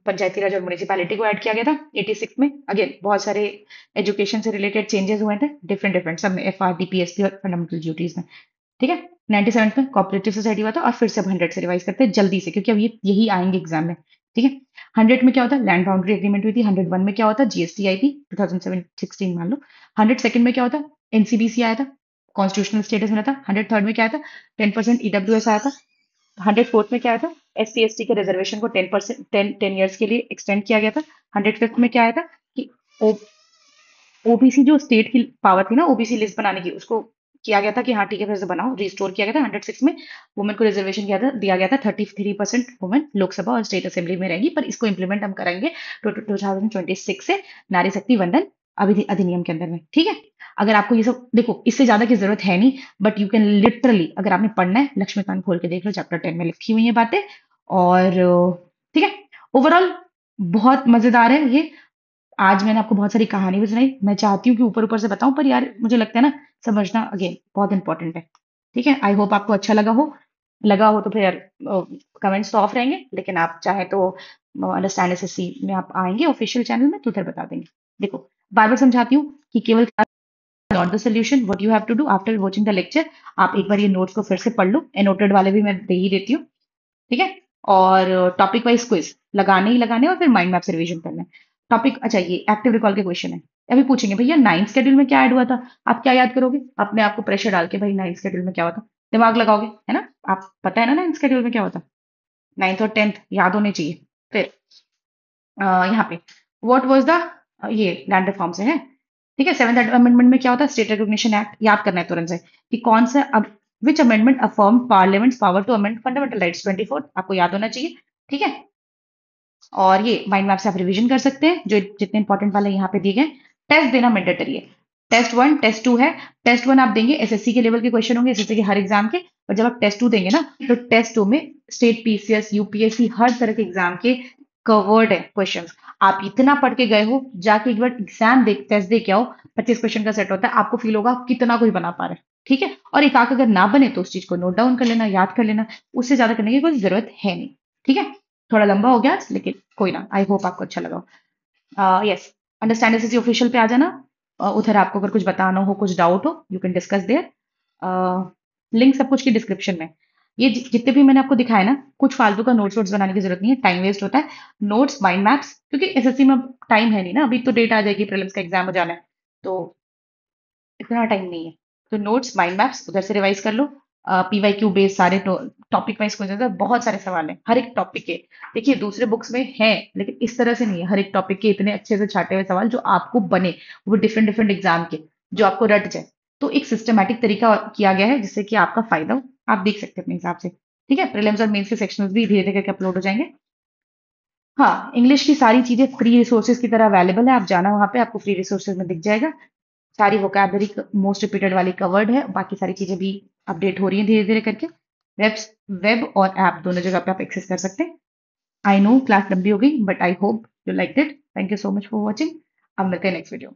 पंचायती राज और म्युनिसिपैलिटी को ऐड किया गया था। 86 में अगेन बहुत सारे एजुकेशन से रिलेटेड चेंजेस हुए थे, डिफरेंट डिफरेंट सब में, एफआरडी, पीएसपी और फंडामेंटल ड्यूटीज में, ठीक है। 97 में कोऑपरेटिव सोसाइटी हुआ था, और फिर से अब 100 से रिवाइज करते हैं जल्दी से, क्योंकि अब ये यही आएंगे एग्जाम में, ठीक है। 100 में क्या होता है? लैंड बाउंड्री एग्रीमेंट हुई थी। 101 में क्या होता है? जीएसटी आई थी, 2016 मान लो। 102nd में क्या होता है? एनसीबीसी आया था, कॉन्स्टिट्यूशनल स्टेटस मिला था। 103rd में क्या आया था? 10% ईडब्ल्यूएस आया था। 104th में क्या आया था? SC ST के रिजर्वेशन को 10%, 10 ईयर्स के लिए एक्सटेंड किया गया था। 105th में क्या आया था कि ओबीसी जो स्टेट की पावर थी ना, ओबीसी लिस्ट बनाने की, उसको किया गया था कि हाँ ठीक है, फिर से बनाओ, रिस्टोर किया गया था। 106 में वुमेन को रिजर्वेशन दिया गया था, 33% वुमेन लोकसभा और स्टेट असेंबली में रहेगी, पर इसको इम्प्लीमेंट हम करेंगे 2026 से, नारी शक्ति वंदन अधिनियम के अंदर में, ठीक है। अगर आपको ये सब, देखो इससे ज्यादा की जरूरत है नहीं, बट यू कैन लिटरली, अगर आपने पढ़ना है, लक्ष्मीकांत खोल के देख लो, चैप्टर 10 में लिखी हुई है बातें। और ठीक है, ओवरऑल बहुत मजेदार है ये। आज मैंने आपको बहुत सारी कहानी भी सुनाई, मैं चाहती हूँ कि ऊपर ऊपर से बताऊं, पर यार मुझे लगता है ना, समझना अगेन बहुत इंपॉर्टेंट है, ठीक है। आई होप आपको अच्छा लगा हो तो फिर यार कमेंट्स तो ऑफ रहेंगे, लेकिन आप चाहे तो अंडरस्टैंड एसएससी में आप आएंगे ऑफिशियल चैनल में, तो उधर बता देंगे। देखो बार बार समझाती हूँ कि केवल not the solution, what you have to do after watching the lecture, आप एक बार ये नोट्स को फिर से पढ़ लो, एनोटेड वाले भी मैं दे ही देती हूँ, ठीक है। और टॉपिक वाइज क्विज लगाने ही लगाने, और फिर माइंड मैप से रिवीजन करना है। टॉपिक, अच्छा ये एक्टिव रिकॉल के क्वेश्चन है। अभी पूछेंगे भैया 9th शेड्यूल में क्या ऐड हुआ था, आप क्या याद करोगे? अपने आप को प्रेशर डाल के, भाई 9th शेड्यूल में क्या हुआ था, दिमाग लगाओगे, है ना? आप पता है ना 9th शेड्यूल में क्या होता? 9th और 10th याद होने चाहिए। फिर यहाँ पे व्हाट वाज द, ये लैंड रिफॉर्म से है, ठीक है। 7th अमेंडमेंट में क्या होता है? स्टेट रिकॉग्निशन एक्ट, याद करना है तुरंत से कि कौन सा अब which amendment affirm parliament's power to amend fundamental rights 24, आपको याद होना चाहिए। ठीक है। और ये माइंड मैप से आप रिवीजन कर सकते हैं, जो जितने इंपॉर्टेंट वाले यहाँ पे दिए गए। टेस्ट देना मैंडेटरी है। टेस्ट 1 टेस्ट 2 है। टेस्ट 1 आप देंगे, एसएससी के लेवल के क्वेश्चन होंगे, एसएससी के हर एग्जाम के। और जब आप टेस्ट 2 देंगे ना, तो टेस्ट 2 में स्टेट पीसीएस यूपीएससी हर तरह के एग्जाम के कवर्ड है क्वेश्चन। आप इतना पढ़ के गए हो, जाके एक बार एग्जाम दे टेस्ट दे के आओ। 25 क्वेश्चन का सेट होता है, आपको फील होगा आप कितना कुछ बना पा रहे हैं। ठीक है। और एक आंख अगर ना बने तो उस चीज को नोट डाउन कर लेना, याद कर लेना। उससे ज्यादा करने की कोई जरूरत है नहीं। ठीक है। थोड़ा लंबा हो गया आज, लेकिन कोई ना, आई होप आपको अच्छा लगा। यस, अंडरस्टैंड एसएससी ऑफिशियल पे आ जाना। उधर आपको अगर कुछ बताना हो, कुछ डाउट हो, you can discuss there. Link सब कुछ की डिस्क्रिप्शन में। ये जितने भी मैंने आपको दिखाया ना, कुछ फालतू का नोट्स वोट्स बनाने की जरूरत नहीं है, टाइम वेस्ट होता है। नोट्स, माइंड मैप्स, क्योंकि एसएससी में टाइम है नहीं ना, अभी तो डेट आ जाएगी, प्रीलिम्स का एग्जाम हो जाना है, तो इतना टाइम नहीं है। तो नोट्स, माइंड मैप्स उधर से रिवाइज कर लो। पीवाईक्यू बेस्ड सारे टॉपिक वाइज क्वेश्चन है, बहुत सारे सवाल हैं हर एक टॉपिक के। देखिए दूसरे बुक्स में है, लेकिन इस तरह से नहीं है। हर एक टॉपिक के इतने अच्छे से छाटे हुए सवाल जो आपको बने, वो डिफरेंट डिफरेंट एग्जाम के, जो आपको रट जाए। तो एक सिस्टमैटिक तरीका किया गया है जिससे कि आपका फायदा हो। आप देख सकते हैं अपने हिसाब से। ठीक है। प्रीलिम्स और मेंस के सेक्शंस भी धीरे धीरे करके अपलोड हो जाएंगे। हाँ, इंग्लिश की सारी चीजें फ्री रिसोर्सेज की तरह अवेलेबल है, आप जाना वहां पे, आपको फ्री रिसोर्सेज में दिख जाएगा। सारी वोकैबलरी मोस्ट रिपीटेड वाली कवर्ड है, बाकी सारी चीजें भी अपडेट हो रही हैं धीरे धीरे करके। वेब वेब और ऐप दोनों जगह पे आप एक्सेस कर सकते हैं। आई नो क्लास लंबी हो गई, but I hope you like it. Thank you so much for watching. अब मिलते हैं नेक्स्ट वीडियो।